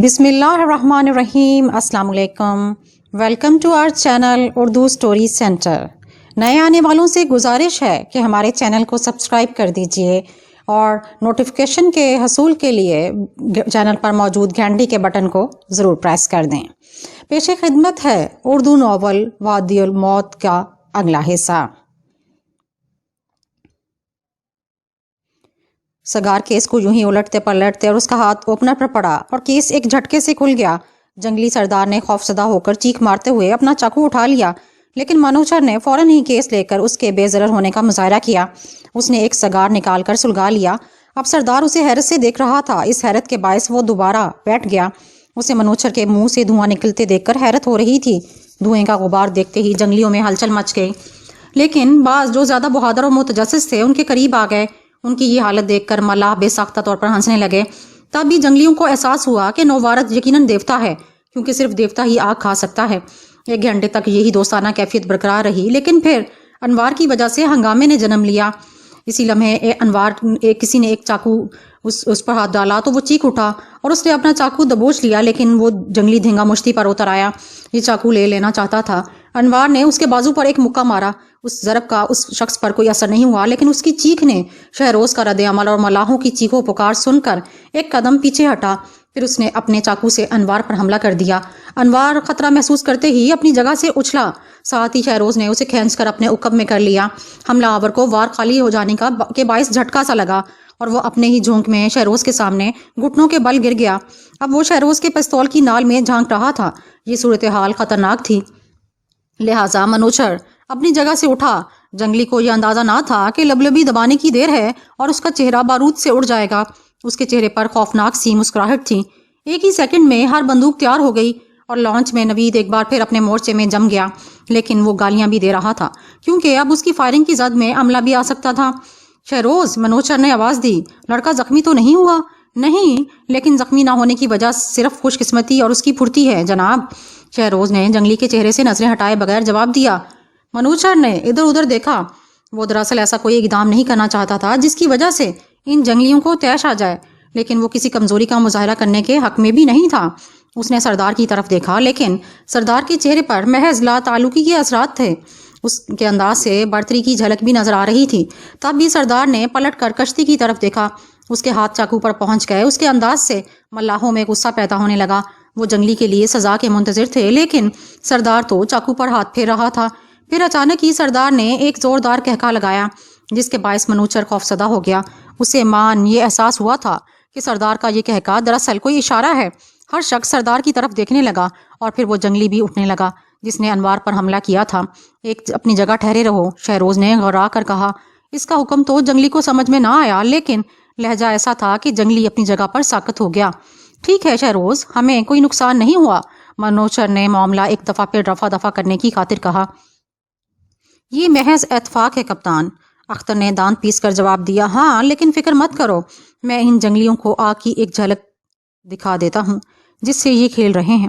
بسم اللہ الرحمن الرحیم۔ السلام علیکم، welcome to our channel Urdu story centre. نئے آنے والوں سے گزارش ہے کہ ہمارے چینل کو سبسکرائب کر دیجئے اور نوٹیفیکیشن کے حصول کے لیے چینل پر موجود گھنٹی کے بٹن کو ضرور پریس کر دیں۔ پیش خدمت ہے اردو ناول وادی الموت کا اگلا حصہ۔ سگار کیس کو یوں ہی الٹتے پلٹتے اور اس کا ہاتھ اوپنر پر پڑا اور کیس ایک جھٹکے سے کھل گیا۔ جنگلی سردار نے خوف زدہ ہو کر چیخ مارتے ہوئے اپنا چاقو اٹھا لیا، لیکن منوچر نے فوراً ہی کیس لے کر اس کے بے ضرر ہونے کا مظاہرہ کیا۔ اس نے ایک سگار نکال کر سلگا لیا۔ اب سردار اسے حیرت سے دیکھ رہا تھا۔ اس حیرت کے باعث وہ دوبارہ بیٹھ گیا۔ اسے منوچر کے منہ سے دھواں نکلتے دیکھ کر حیرت ہو رہی تھی۔ دھوئیں کا غبار دیکھتے ہی جنگلیوں میں ہلچل مچ گئی، لیکن بعض جو زیادہ بہادر اور متجسس تھے ان کے قریب آ گئے۔ ان کی یہ حالت دیکھ کر ملاح بے ساختہ طور پر ہنسنے لگے۔ تب بھی جنگلیوں کو احساس ہوا کہ نووارد یقیناً دیوتا ہے، کیونکہ صرف دیوتا ہی آگ کھا سکتا ہے۔ ایک گھنٹے تک یہی دوستانہ کیفیت برقرار رہی، لیکن پھر انوار کی وجہ سے ہنگامے نے جنم لیا۔ اسی لمحے کسی نے ایک چاقو اس پر ہاتھ ڈالا تو وہ چیخ اٹھا اور اس نے اپنا چاقو دبوچ لیا، لیکن وہ جنگلی دھینگا مشتی پر اتر آیا۔ یہ چاقو لے لینا چاہتا تھا۔ انوار نے اس کے بازو پر ایک مکہ مارا۔ اس ضرب کا اس شخص پر کوئی اثر نہیں ہوا، لیکن اس کی چیخ نے شہروز کا رد عمل اور ملاحوں کی چیخو پکار سن کر ایک قدم پیچھے ہٹا۔ پھر اس نے اپنے چاقو سے انوار پر حملہ کر دیا۔ انوار خطرہ محسوس کرتے ہی اپنی جگہ سے اچھلا، ساتھ ہی شہروز نے اسے کھینچ کر اپنے عقب میں کر لیا۔ حملہ آور کو وار خالی ہو جانے کے باعث جھٹکا سا لگا اور وہ اپنے ہی جھونک میں شہروز کے سامنے گھٹنوں کے بل گر گیا۔ اب وہ شہروز کے پستول کی نال میں جھانک رہا تھا۔ یہ صورتحال خطرناک تھی، لہٰذا منوچر اپنی جگہ سے اٹھا۔ جنگلی کو یہ اندازہ نہ تھا کہ لبلبی دبانے کی دیر ہے اور اس کا چہرہ بارود سے اڑ جائے گا۔ اس کے چہرے پر خوفناک سی مسکراہٹ تھی۔ ایک ہی سیکنڈ میں ہر بندوق تیار ہو گئی اور لانچ میں نوید ایک بار پھر اپنے مورچے میں جم گیا، لیکن وہ گالیاں بھی دے رہا تھا، کیونکہ اب اس کی فائرنگ کی زد میں عملہ بھی آ سکتا تھا۔ شہروز، منوچر نے آواز دی، لڑکا زخمی تو نہیں ہوا؟ نہیں، لیکن زخمی نہ ہونے کی وجہ صرف خوش قسمتی اور اس کی پھرتی ہے جناب۔ شہروز نے جنگلی کے چہرے سے نظریں ہٹائے بغیر جواب دیا۔ منوچر نے ادھر ادھر دیکھا۔ وہ دراصل ایسا کوئی اقدام نہیں کرنا چاہتا تھا جس کی وجہ سے ان جنگلیوں کو طیش آ جائے، لیکن وہ کسی کمزوری کا مظاہرہ کرنے کے حق میں بھی نہیں تھا۔ اس نے سردار کی طرف دیکھا، لیکن سردار کے چہرے پر محض لا تعلقی کے اثرات تھے۔ اس کے انداز سے برتری کی جھلک بھی نظر آ رہی تھی۔ تب بھی سردار نے پلٹ کر کشتی کی طرف دیکھا۔ اس کے ہاتھ چاقو پر پہنچ گئے۔ اس کے انداز سے ملاحوں میں غصہ پیدا ہونے لگا۔ وہ جنگلی کے لیے سزا کے منتظر تھے، لیکن سردار تو چاقو پر ہاتھ پھیر رہا تھا۔ پھر اچانک ہی سردار نے ایک زوردار قہقہ لگایا، جس کے باعث منوچر خوفزدہ ہو گیا۔ اسے یہ احساس ہوا تھا کہ سردار کا یہ قہقہ دراصل کوئی اشارہ ہے۔ ہر شخص سردار کی طرف دیکھنے لگا اور پھر وہ جنگلی بھی اٹھنے لگا جس نے انوار پر حملہ کیا تھا۔ اپنی جگہ ٹھہرے رہو، شہروز نے غرا کر کہا۔ اس کا حکم تو جنگلی کو سمجھ میں نہ آیا، لیکن لہجہ ایسا تھا کہ جنگلی اپنی جگہ پر ساکت ہو گیا۔ ٹھیک ہے شہروز، ہمیں کوئی نقصان نہیں ہوا، منوچر نے معاملہ ایک دفعہ پھر رفع دفع کرنے کی خاطر کہا۔ یہ محض اتفاق ہے کپتان، اختر نے دانت پیس کر جواب دیا۔ ہاں، لیکن فکر مت کرو، میں ان جنگلیوں کو آگ کی ایک جھلک دکھا دیتا ہوں جس سے یہ کھیل رہے ہیں۔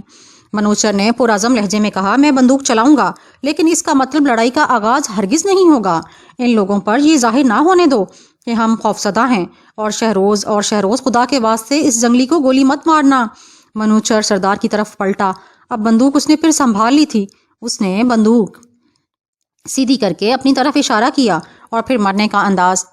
منوچر نے پرعزم لہجے میں کہا، میں بندوق چلاؤں گا، لیکن اس کا مطلب لڑائی کا آغاز ہرگز نہیں ہوگا۔ ان لوگوں پر یہ ظاہر نہ ہونے دو کہ ہم خوفزدہ ہیں، اور شہروز خدا کے واسطے اس جنگلی کو گولی مت مارنا۔ منوچر سردار کی طرف پلٹا۔ اب بندوق اس نے پھر سنبھال لی تھی۔ اس نے بندوق سیدھی کر کے اپنی طرف اشارہ کیا اور پھر مرنے کا انداز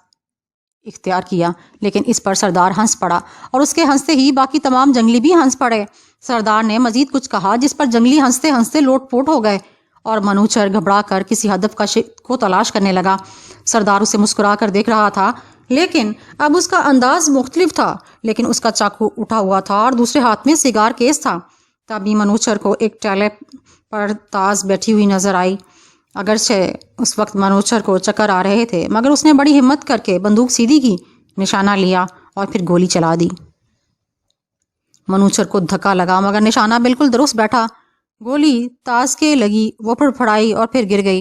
اختیار کیا، لیکن اس پر سردار ہنس پڑا اور اس کے ہنستے ہی باقی تمام جنگلی بھی ہنس پڑے۔ سردار نے مزید کچھ کہا جس پر جنگلی ہنستے ہنستے لوٹ پوٹ ہو گئے اور منوچر گھبرا کر کسی ہدف کو تلاش کرنے لگا۔ سردار اسے مسکرا کر دیکھ رہا تھا، لیکن اب اس کا انداز مختلف تھا، لیکن اس کا چاقو اٹھا ہوا تھا اور دوسرے ہاتھ میں سیگار کیس تھا۔ تبھی منوچر کو ایک ٹیلے پر تاز بیٹھی ہوئی نظر آئی۔ اگرچہ اس وقت منوچر کو چکر آ رہے تھے، مگر اس نے بڑی ہمت کر کے بندوق سیدھی کی، نشانہ لیا اور پھر گولی چلا دی۔ منوچر کو دھکا لگا، مگر نشانہ بالکل درست بیٹھا۔ گولی تاز کے لگی، وہ پھڑپھڑائی اور پھر گر گئی۔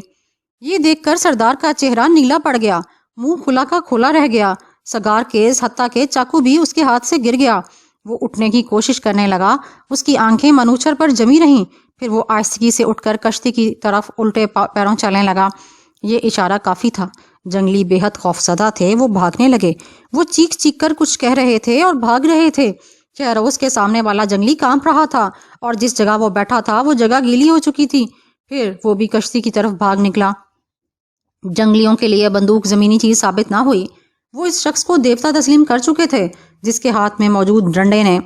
یہ دیکھ کر سردار کا چہرہ نیلا پڑ گیا، منہ کھلا کا کھلا رہ گیا۔ سگار کیس حتیٰ کہ چاقو بھی اس کے ہاتھ سے گر گیا۔ وہ اٹھنے کی کوشش کرنے لگا، اس کی آنکھیں منوچر پر جمی رہیں۔ پھر وہ آہستگی سے اٹھ کر کشتی کی طرف الٹے پیروں چلنے لگا۔ یہ اشارہ کافی تھا۔ جنگلی بے حد خوفزدہ تھے، وہ بھاگنے لگے۔ وہ چیخ چیخ کر کچھ کہہ رہے تھے اور بھاگ رہے تھے۔ شہروز کے سامنے والا جنگلی کانپ رہا تھا اور جس جگہ وہ بیٹھا تھا وہ جگہ گیلی ہو چکی تھی۔ پھر وہ بھی کشتی کی طرف بھاگ نکلا۔ جنگلیوں کے لیے بندوق زمینی چیز ثابت نہ ہوئی۔ وہ اس شخص کو دیوتا تسلیم کر چکے تھے جس کے ہاتھ میں موجود ڈنڈے نے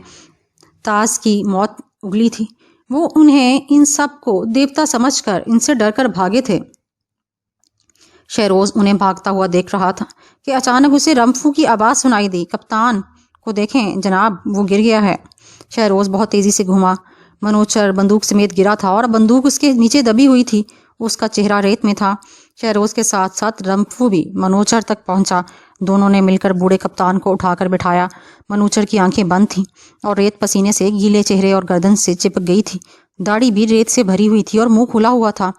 تاز کی موت اگلی تھی۔ وہ انہیں ان سب کو دیوتا سمجھ کر ان سے ڈر کر بھاگے تھے۔ شہروز انہیں بھاگتا ہوا دیکھ رہا تھا کہ اچانک اسے رمفو کی آواز سنائی دی، کپتان کو دیکھیں جناب، وہ گر گیا ہے۔ شہروز بہت تیزی سے گھوما۔ منوچر بندوق سمیت گرا تھا اور بندوق اس کے نیچے دبی ہوئی تھی۔ اس کا چہرہ ریت میں تھا۔ شہروز کے ساتھ ساتھ رمفو بھی منوچر تک پہنچا۔ دونوں نے مل کر بوڑھے کپتان کو اٹھا کر بٹھایا۔ منوچر کی آنکھیں بند تھیں اور ریت پسینے سے گیلے چہرے اور گردن سے چپک گئی تھی۔ داڑھی بھی ریت سے بھری ہوئی تھی اور منہ کھلا ہوا تھا۔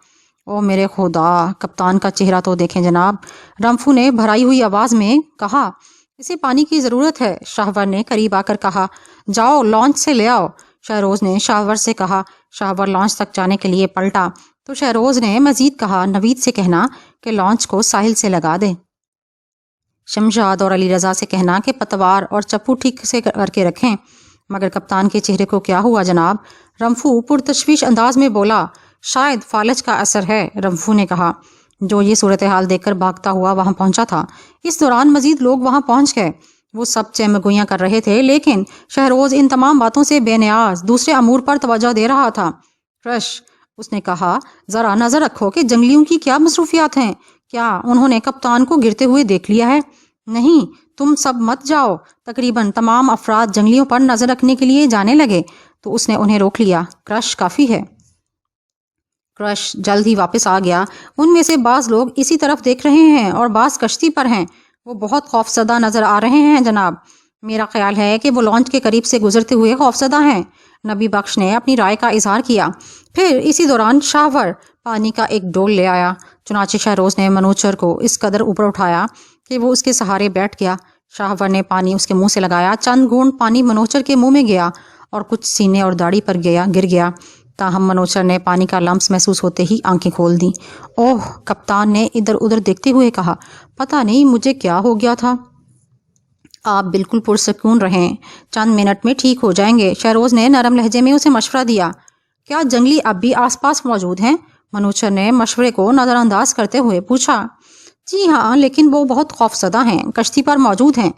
او میرے خدا، کپتان کا چہرہ تو دیکھیں جناب، رمفو نے بھرائی ہوئی آواز میں کہا۔ اسے پانی کی ضرورت ہے، شاہور نے قریب آ کر کہا۔ جاؤ لانچ سے لے آؤ، شہروز نے شاہور سے کہا۔ شاہور لانچ تک جانے کے لیے پلٹا تو شہروز نے مزید کہا، نوید سے کہنا کہ لانچ کو ساحل سے لگا دے۔ شمشاد اور علی رضا سے کہنا کہ پتوار اور چپو ٹھیک سے کر کے رکھیں۔ مگر کپتان کے چہرے کو کیا ہوا جناب؟ رمفو پرتشویش انداز میں بولا۔ شاید فالج کا اثر ہے، رمفو نے کہا، جو یہ صورتحال دیکھ کر بھاگتا ہوا وہاں پہنچا تھا۔ اس دوران مزید لوگ وہاں پہنچ گئے۔ وہ سب چہمگوئیاں کر رہے تھے، لیکن شہروز ان تمام باتوں سے بے نیاز دوسرے امور پر توجہ دے رہا تھا۔ کرش، اس نے کہا، ذرا نظر رکھو کہ جنگلیوں کی کیا مصروفیات ہیں۔ کیا انہوں نے کپتان کو گرتے ہوئے دیکھ لیا ہے؟ نہیں، تم سب مت جاؤ۔ تقریباً تمام افراد جنگلیوں پر نظر رکھنے کے لیے جانے لگے تو اس نے انہیں روک لیا۔ کرش، کافی ہے۔ کرش جلد ہی واپس آ گیا۔ ان میں سے بعض لوگ اسی طرف دیکھ رہے ہیں اور بعض کشتی پر ہیں۔ وہ بہت خوفزدہ نظر آ رہے ہیں جناب۔ میرا خیال ہے کہ وہ لانچ کے قریب سے گزرتے ہوئے خوفزدہ ہیں، نبی بخش نے اپنی رائے کا اظہار کیا۔ پھر اسی دوران شاہور پانی کا ایک ڈول لے آیا۔ چنانچہ شہروز نے منوچر کو اس قدر اوپر اٹھایا کہ وہ اس کے سہارے بیٹھ گیا۔ شاہور نے پانی اس کے منہ سے لگایا۔ چند گھونٹ پانی منوچر کے منہ میں گیا اور کچھ سینے اور داڑھی پر گر گیا۔ تاہم منوچر نے پانی کا لمس محسوس ہوتے ہی آنکھیں کھول دیں۔ اوہ، کپتان نے ادھر ادھر دیکھتے ہوئے کہا، پتہ نہیں مجھے کیا ہو گیا تھا۔ آپ بالکل پرسکون رہیں، چند منٹ میں ٹھیک ہو جائیں گے، شہروز نے نرم لہجے میں اسے مشورہ دیا۔ کیا جنگلی اب بھی آس پاس موجود ہیں؟ منوچر نے مشورے کو نظر انداز کرتے ہوئے پوچھا۔ جی ہاں، لیکن وہ بہت خوفزدہ ہیں، کشتی پر موجود ہیں۔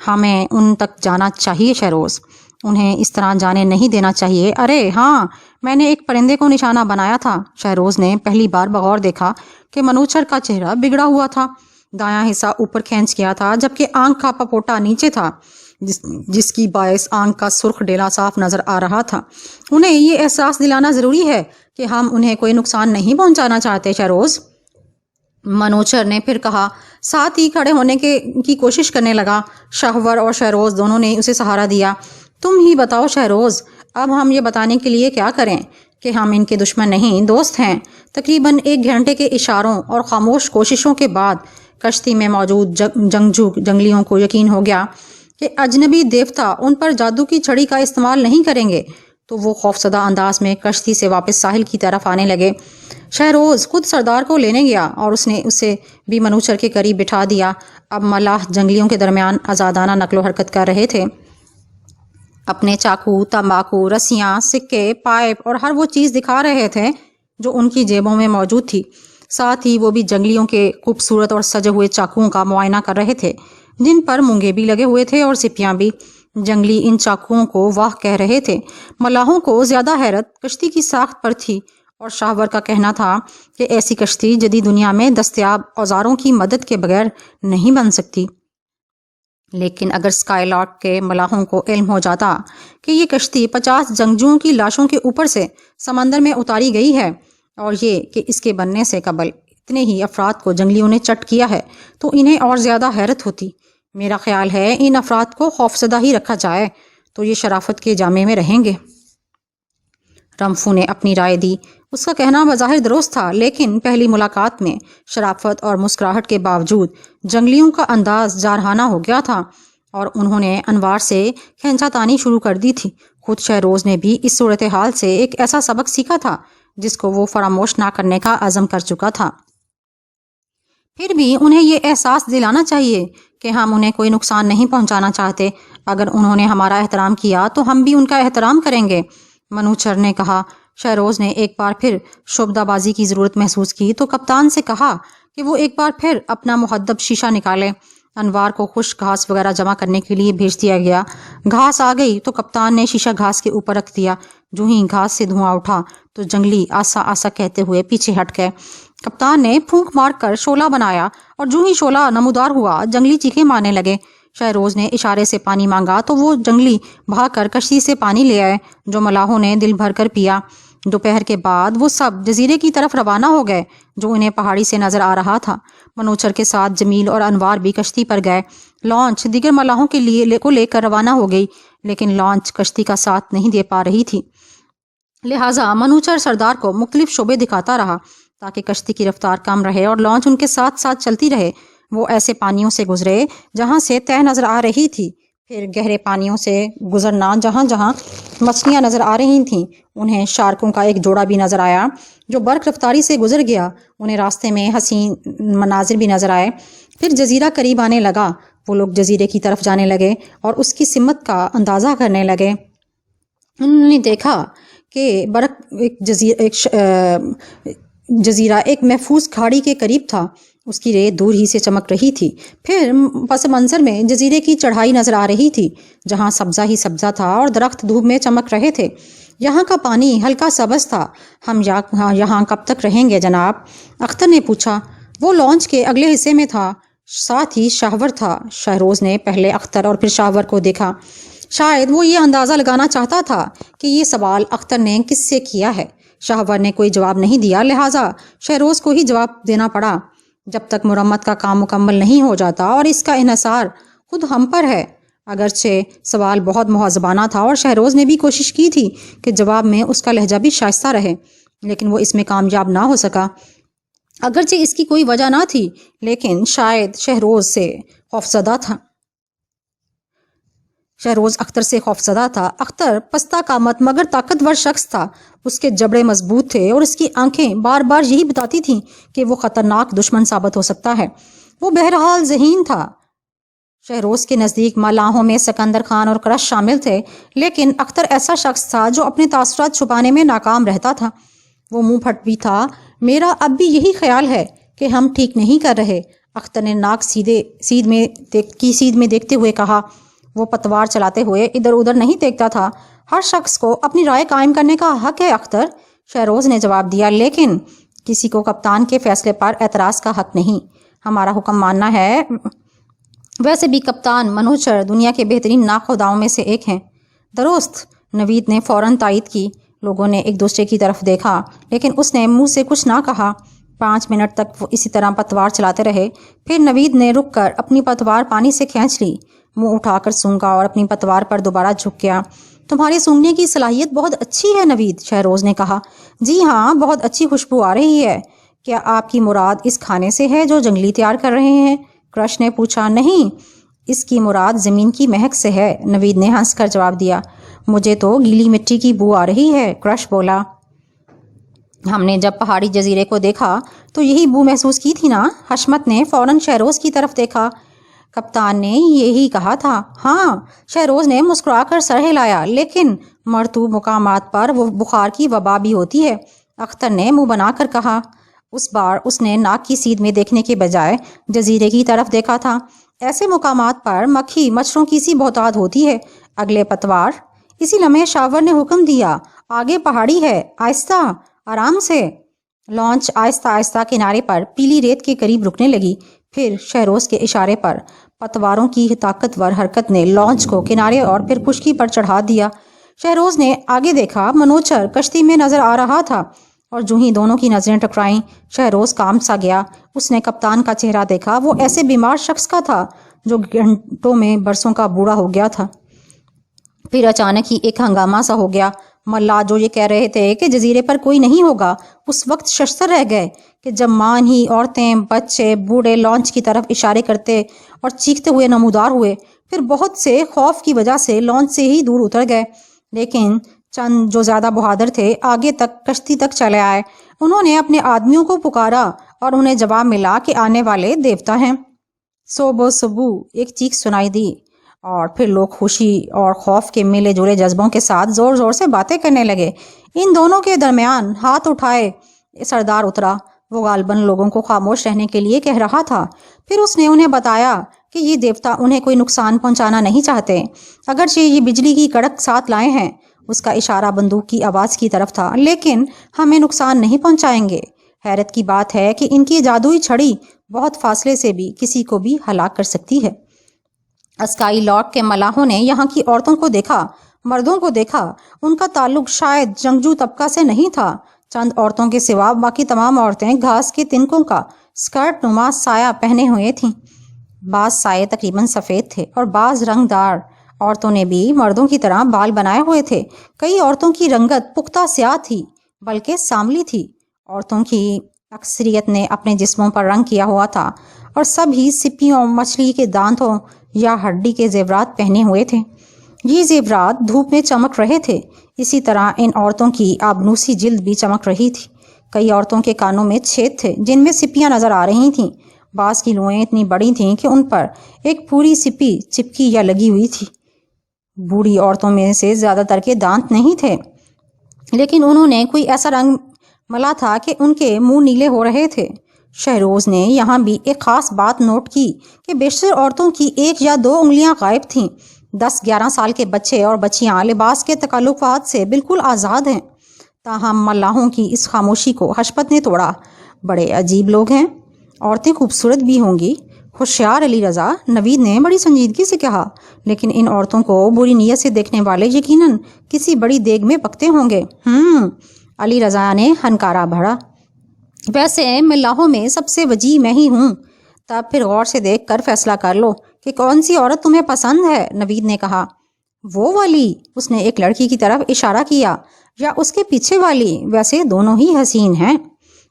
ہمیں ان تک جانا چاہیے شہروز، انہیں اس طرح جانے نہیں دینا چاہیے۔ ارے ہاں، میں نے ایک پرندے کو نشانہ بنایا تھا۔ شہروز نے پہلی بار بغور دیکھا کہ منوچر کا چہرہ بگڑا ہوا تھا۔ دایاں حصہ اوپر کھینچ گیا تھا جبکہ آنکھ کا پپوٹا نیچے تھا، جس کی باعث آنکھ کا سرخ ڈیلا صاف نظر آ رہا تھا۔ انہیں یہ احساس دلانا ضروری ہے کہ ہم انہیں کوئی نقصان نہیں پہنچانا چاہتے شہروز، منوچر نے پھر کہا، ساتھ ہی کھڑے ہونے کی کوشش کرنے لگا۔ شاہور اور شہروز دونوں نے اسے سہارا دیا۔ تم ہی بتاؤ شہروز، اب ہم یہ بتانے کے لیے کیا کریں کہ ہم ان کے دشمن نہیں، دوست ہیں۔ تقریباً 1 گھنٹے کے اشاروں اور خاموش کوششوں کے بعد کشتی میں موجود جنگلیوں کو یقین ہو گیا کہ اجنبی دیوتا ان پر جادو کی چھڑی کا استعمال نہیں کریں گے، تو وہ خوفزدہ انداز میں کشتی سے واپس ساحل کی طرف آنے لگے۔ شہروز خود سردار کو لینے گیا اور اس نے اسے بھی منوچر کے قریب بٹھا دیا۔ اب ملاح جنگلیوں کے درمیان آزادانہ نقل و حرکت کر رہے تھے۔ اپنے چاقو، تمباکو، رسیاں، سکے، پائپ اور ہر وہ چیز دکھا رہے تھے جو ان کی جیبوں میں موجود تھی۔ ساتھ ہی وہ بھی جنگلیوں کے خوبصورت اور سجے ہوئے چاقوؤں کا معائنہ کر رہے تھے، جن پر مونگے بھی لگے ہوئے تھے اور سپیاں بھی۔ جنگلی ان چاقوؤں کو واہ کہہ رہے تھے۔ ملاحوں کو زیادہ حیرت کشتی کی ساخت پر تھی اور شاہور کا کہنا تھا کہ ایسی کشتی جدید دنیا میں دستیاب اوزاروں کی مدد کے بغیر نہیں بن سکتی۔ لیکن اگر اسکائی لاٹ کے ملاحوں کو علم ہو جاتا کہ یہ کشتی 50 جنگجوؤں کی لاشوں کے اوپر سے سمندر میں اتاری گئی ہے، اور یہ کہ اس کے بننے سے قبل اتنے ہی افراد کو جنگلیوں نے چٹ کیا ہے، تو انہیں اور زیادہ حیرت ہوتی۔ میرا خیال ہے ان افراد کو خوفزدہ ہی رکھا جائے تو یہ شرافت کے جامے میں رہیں گے۔ رمفو نے اپنی رائے دی۔ اس کا کہنا بظاہر درست تھا، لیکن پہلی ملاقات میں شرافت اور مسکراہٹ کے باوجود جنگلیوں کا انداز جارحانہ ہو گیا تھا اور انہوں نے انوار سے کھینچا تانی شروع کر دی تھی۔ خود شہروز نے بھی اس صورتحال سے ایک ایسا سبق سیکھا تھا جس کو وہ فراموش نہ کرنے کا عزم کر چکا تھا۔ پھر بھی انہیں یہ احساس دلانا چاہیے کہ ہم انہیں کوئی نقصان نہیں پہنچانا چاہتے۔ اگر انہوں نے ہمارا احترام کیا تو ہم بھی ان کا احترام کریں گے، منوچر نے کہا۔ شہروز نے ایک بار پھر شعبدہ بازی کی ضرورت محسوس کی تو کپتان سے کہا کہ وہ ایک بار پھر اپنا محدب شیشہ نکالے۔ انوار کو خشک گھاس وغیرہ جمع کرنے کے لیے بھیج دیا گیا۔ گھاس آ گئی تو کپتان نے شیشہ گھاس کے اوپر رکھ دیا۔ جو ہی گھاس سے دھواں اٹھا تو جنگلی آسا آسا کہتے ہوئے پیچھے ہٹ گئے۔ کپتان نے پھونک مار کر شعلہ بنایا اور جو ہی شعلہ نمودار ہوا جنگلی چیخیں مارنے لگے۔ شہروز نے اشارے سے پانی مانگا تو وہ جنگلی بھاگ کر کشتی سے پانی لے آئے، جو ملاحوں نے دل بھر کر پیا۔ دوپہر کے بعد وہ سب جزیرے کی طرف روانہ ہو گئے، جو انہیں پہاڑی سے نظر آ رہا تھا۔ منوچر کے ساتھ جمیل اور انوار بھی کشتی پر گئے۔ لانچ دیگر ملاحوں کے لیے کو لے کر روانہ ہو گئی، لیکن لانچ کشتی کا ساتھ نہیں دے پا رہی تھی، لہٰذا منوچر سردار کو مختلف شعبے دکھاتا رہا تاکہ کشتی کی رفتار کم رہے اور لانچ ان کے ساتھ ساتھ چلتی رہے۔ وہ ایسے پانیوں سے گزرے جہاں سے تہ نظر آ رہی تھی، پھر گہرے پانیوں سے گزرنا جہاں جہاں مچھلیاں نظر آ رہی تھیں۔ انہیں شارکوں کا ایک جوڑا بھی نظر آیا جو برق رفتاری سے گزر گیا۔ انہیں راستے میں حسین مناظر بھی نظر آئے۔ پھر جزیرہ قریب آنے لگا۔ وہ لوگ جزیرے کی طرف جانے لگے اور اس کی سمت کا اندازہ کرنے لگے۔ انہوں نے دیکھا کہ برق جزیرہ ایک محفوظ کھاڑی کے قریب تھا۔ اس کی ریت دور ہی سے چمک رہی تھی۔ پھر پس منظر میں جزیرے کی چڑھائی نظر آ رہی تھی، جہاں سبزہ ہی سبزہ تھا اور درخت دھوپ میں چمک رہے تھے۔ یہاں کا پانی ہلکا سبز تھا۔ ہم یہاں کب تک رہیں گے جناب؟ اختر نے پوچھا۔ وہ لانچ کے اگلے حصے میں تھا، ساتھ ہی شاہور تھا۔ شہروز نے پہلے اختر اور پھر شاہور کو دیکھا۔ شاید وہ یہ اندازہ لگانا چاہتا تھا کہ یہ سوال اختر نے کس سے کیا ہے۔ شاہور نے کوئی جواب نہیں دیا، لہٰذا شہروز کو ہی جواب دینا پڑا۔ جب تک مرمت کا کام مکمل نہیں ہو جاتا اور اس کا انحصار خود ہم پر ہے۔ اگرچہ سوال بہت مہذبانہ تھا اور شہروز نے بھی کوشش کی تھی کہ جواب میں اس کا لہجہ بھی شائستہ رہے، لیکن وہ اس میں کامیاب نہ ہو سکا۔ اگرچہ اس کی کوئی وجہ نہ تھی، لیکن شاید شہروز سے خوفزدہ تھا۔ شہروز اختر سے خوفزدہ تھا۔ اختر پستہ قامت مگر طاقتور شخص تھا۔ اس کے جبڑے مضبوط تھے اور اس کی آنکھیں بار بار یہی بتاتی تھیں کہ وہ خطرناک دشمن ثابت ہو سکتا ہے۔ وہ بہرحال ذہین تھا۔ شہروز کے نزدیک ملاحوں میں سکندر خان اور کرش شامل تھے، لیکن اختر ایسا شخص تھا جو اپنے تاثرات چھپانے میں ناکام رہتا تھا۔ وہ منہ پھٹ بھی تھا۔ میرا اب بھی یہی خیال ہے کہ ہم ٹھیک نہیں کر رہے، اختر نے ناک سیدھ میں دیکھتے ہوئے کہا۔ وہ پتوار چلاتے ہوئے ادھر ادھر نہیں دیکھتا تھا۔ ہر شخص کو اپنی رائے قائم کرنے کا حق ہے اختر، شہروز نے جواب دیا، لیکن کسی کو کپتان کے فیصلے پر اعتراض کا حق نہیں۔ ہمارا حکم ماننا ہے۔ ویسے بھی کپتان منوچر دنیا کے بہترین ناخداؤں میں سے ایک ہیں۔ درست، نوید نے فوراً تائید کی۔ لوگوں نے ایک دوسرے کی طرف دیکھا، لیکن اس نے منہ سے کچھ نہ کہا۔ 5 منٹ تک وہ اسی طرح پتوار چلاتے رہے۔ پھر نوید نے رک کر اپنی پتوار پانی سے کھینچ لی، منہ اٹھا کر سونگا اور اپنی پتوار پر دوبارہ جھک گیا۔ تمہاری سونگنے کی صلاحیت بہت اچھی ہے نوید، شہروز نے کہا۔ جی ہاں، بہت اچھی خوشبو آ رہی ہے۔ کیا آپ کی مراد اس کھانے سے ہے جو جنگلی تیار کر رہے ہیں؟ کرش نے پوچھا۔ نہیں، اس کی مراد زمین کی مہک سے ہے، نوید نے ہنس کر جواب دیا۔ مجھے تو گیلی مٹی کی بو آ رہی ہے، کرش بولا۔ ہم نے جب پہاڑی جزیرے کو دیکھا تو یہی بو محسوس کی تھی نا؟ حشمت نے فوراً شہروز کی طرف دیکھا۔ کپتان نے یہی کہا تھا۔ ہاں، شہروز نے مسکرا کر سر ہلایا، لیکن مرطوب مقامات پر وہ بخار کی وبا بھی ہوتی ہے، اختر نے منہ بنا کر کہا۔ اس بار اس نے ناک کی سیدھ میں دیکھنے کے بجائے جزیرے کی طرف دیکھا تھا۔ ایسے مقامات پر مکھی مچھروں کی سی بہتات ہوتی ہے۔ اگلے پتوار۔ اسی لمحے شاور نے حکم دیا، آگے پہاڑی ہے، آہستہ، آرام سے۔ لانچ آہستہ آہستہ کنارے پر پیلی ریت کے قریب رکنے لگی۔ پھر شہروز کے اشارے پر پتواروں کی طاقتور حرکت نے لانچ کو کنارے اور پھر خشکی پر چڑھا دیا۔ شہروز نے آگے دیکھا، منوچر کشتی میں نظر آ رہا تھا، اور جو ہی دونوں کی نظریں ٹکرائیں شہروز کام سا گیا۔ اس نے کپتان کا چہرہ دیکھا۔ وہ ایسے بیمار شخص کا تھا جو گھنٹوں میں برسوں کا بوڑھا ہو گیا تھا۔ پھر اچانک ہی ایک ہنگامہ سا ہو گیا۔ ملا جو یہ کہہ رہے تھے کہ جزیرے پر کوئی نہیں ہوگا، اس وقت ششدر رہ گئے کہ جب مان ہی عورتیں، بچے، بوڑھے لانچ کی طرف اشارے کرتے اور چیختے ہوئے نمودار ہوئے۔ پھر بہت سے خوف کی وجہ سے لانچ سے ہی دور اتر گئے، لیکن چند جو زیادہ بہادر تھے آگے تک کشتی تک چلے آئے۔ انہوں نے اپنے آدمیوں کو پکارا اور انہیں جواب ملا کہ آنے والے دیوتا ہیں۔ صوبو صبو ایک چیخ سنائی دی اور پھر لوگ خوشی اور خوف کے ملے جلے جذبوں کے ساتھ زور زور سے باتیں کرنے لگے۔ ان دونوں کے درمیان ہاتھ اٹھائے سردار اترا۔ وہ غالباً لوگوں کو خاموش رہنے کے لیے کہہ رہا تھا۔ پھر اس نے انہیں بتایا کہ یہ دیوتا انہیں کوئی نقصان پہنچانا نہیں چاہتے، اگرچہ یہ بجلی کی کڑک ساتھ لائے ہیں۔ اس کا اشارہ بندوق کی آواز کی طرف تھا، لیکن ہمیں نقصان نہیں پہنچائیں گے۔ حیرت کی بات ہے کہ ان کی جادوئی چھڑی بہت فاصلے سے بھی کسی کو بھی ہلاک کر سکتی ہے۔ اسکائی لاک کے ملاحوں نے یہاں کی عورتوں کو دیکھا، مردوں کو دیکھا۔ ان کا تعلق شاید جنگجو طبقہ سے نہیں تھا۔ چند عورتوں کے سوا باقی تمام عورتیں گھاس کے تنکوں کا اسکرٹ نما سایہ پہنے ہوئے تھیں۔ بعض سائے تقریباً سفید تھے اور بعض رنگ دار۔ عورتوں نے بھی مردوں کی طرح بال بنائے ہوئے تھے۔ کئی عورتوں کی رنگت پختہ سیاہ تھی، بلکہ سانولی تھی۔ عورتوں کی اکثریت نے اپنے جسموں پر رنگ کیا ہوا تھا اور سب ہی سپیوں، مچھلی کے دانتوں یا ہڈی کے زیورات پہنے ہوئے تھے۔ یہ زیورات دھوپ میں چمک رہے تھے۔ اسی طرح ان عورتوں کی آبنوسی جلد بھی چمک رہی تھی۔ کئی عورتوں کے کانوں میں چھید تھے جن میں سپیاں نظر آ رہی تھیں۔ بعض کی لوئیں اتنی بڑی تھیں کہ ان پر ایک پوری سپی چپکی یا لگی ہوئی تھی۔ بوڑھی عورتوں میں سے زیادہ تر کے دانت نہیں تھے، لیکن انہوں نے کوئی ایسا رنگ ملا تھا کہ ان کے منہ نیلے ہو رہے تھے۔ شہروز نے یہاں بھی ایک خاص بات نوٹ کی کہ بیشتر عورتوں کی 1 یا 2 انگلیاں غائب تھیں۔ 10-11 سال کے بچے اور بچیاں لباس کے تکلفات سے بالکل آزاد ہیں۔ تاہم ملاحوں کی اس خاموشی کو حشمت نے توڑا۔ بڑے عجیب لوگ ہیں۔ عورتیں خوبصورت بھی ہوں گی، ہوشیار علی رضا، نوید نے بڑی سنجیدگی سے کہا، لیکن ان عورتوں کو بری نیت سے دیکھنے والے یقیناً کسی بڑی دیگ میں پکتے ہوں گے۔ علی رضا نے ہنکارا بھرا۔ ویسے ملاحوں میں سب سے وجیح میں ہی ہوں۔ تب پھر غور سے دیکھ کر فیصلہ کر لو کہ کون سی عورت تمہیں پسند ہے، نوید نے کہا۔ وہ والی، اس نے ایک لڑکی کی طرف اشارہ کیا، یا اس کے پیچھے والی؟ ویسے دونوں ہی حسین ہیں۔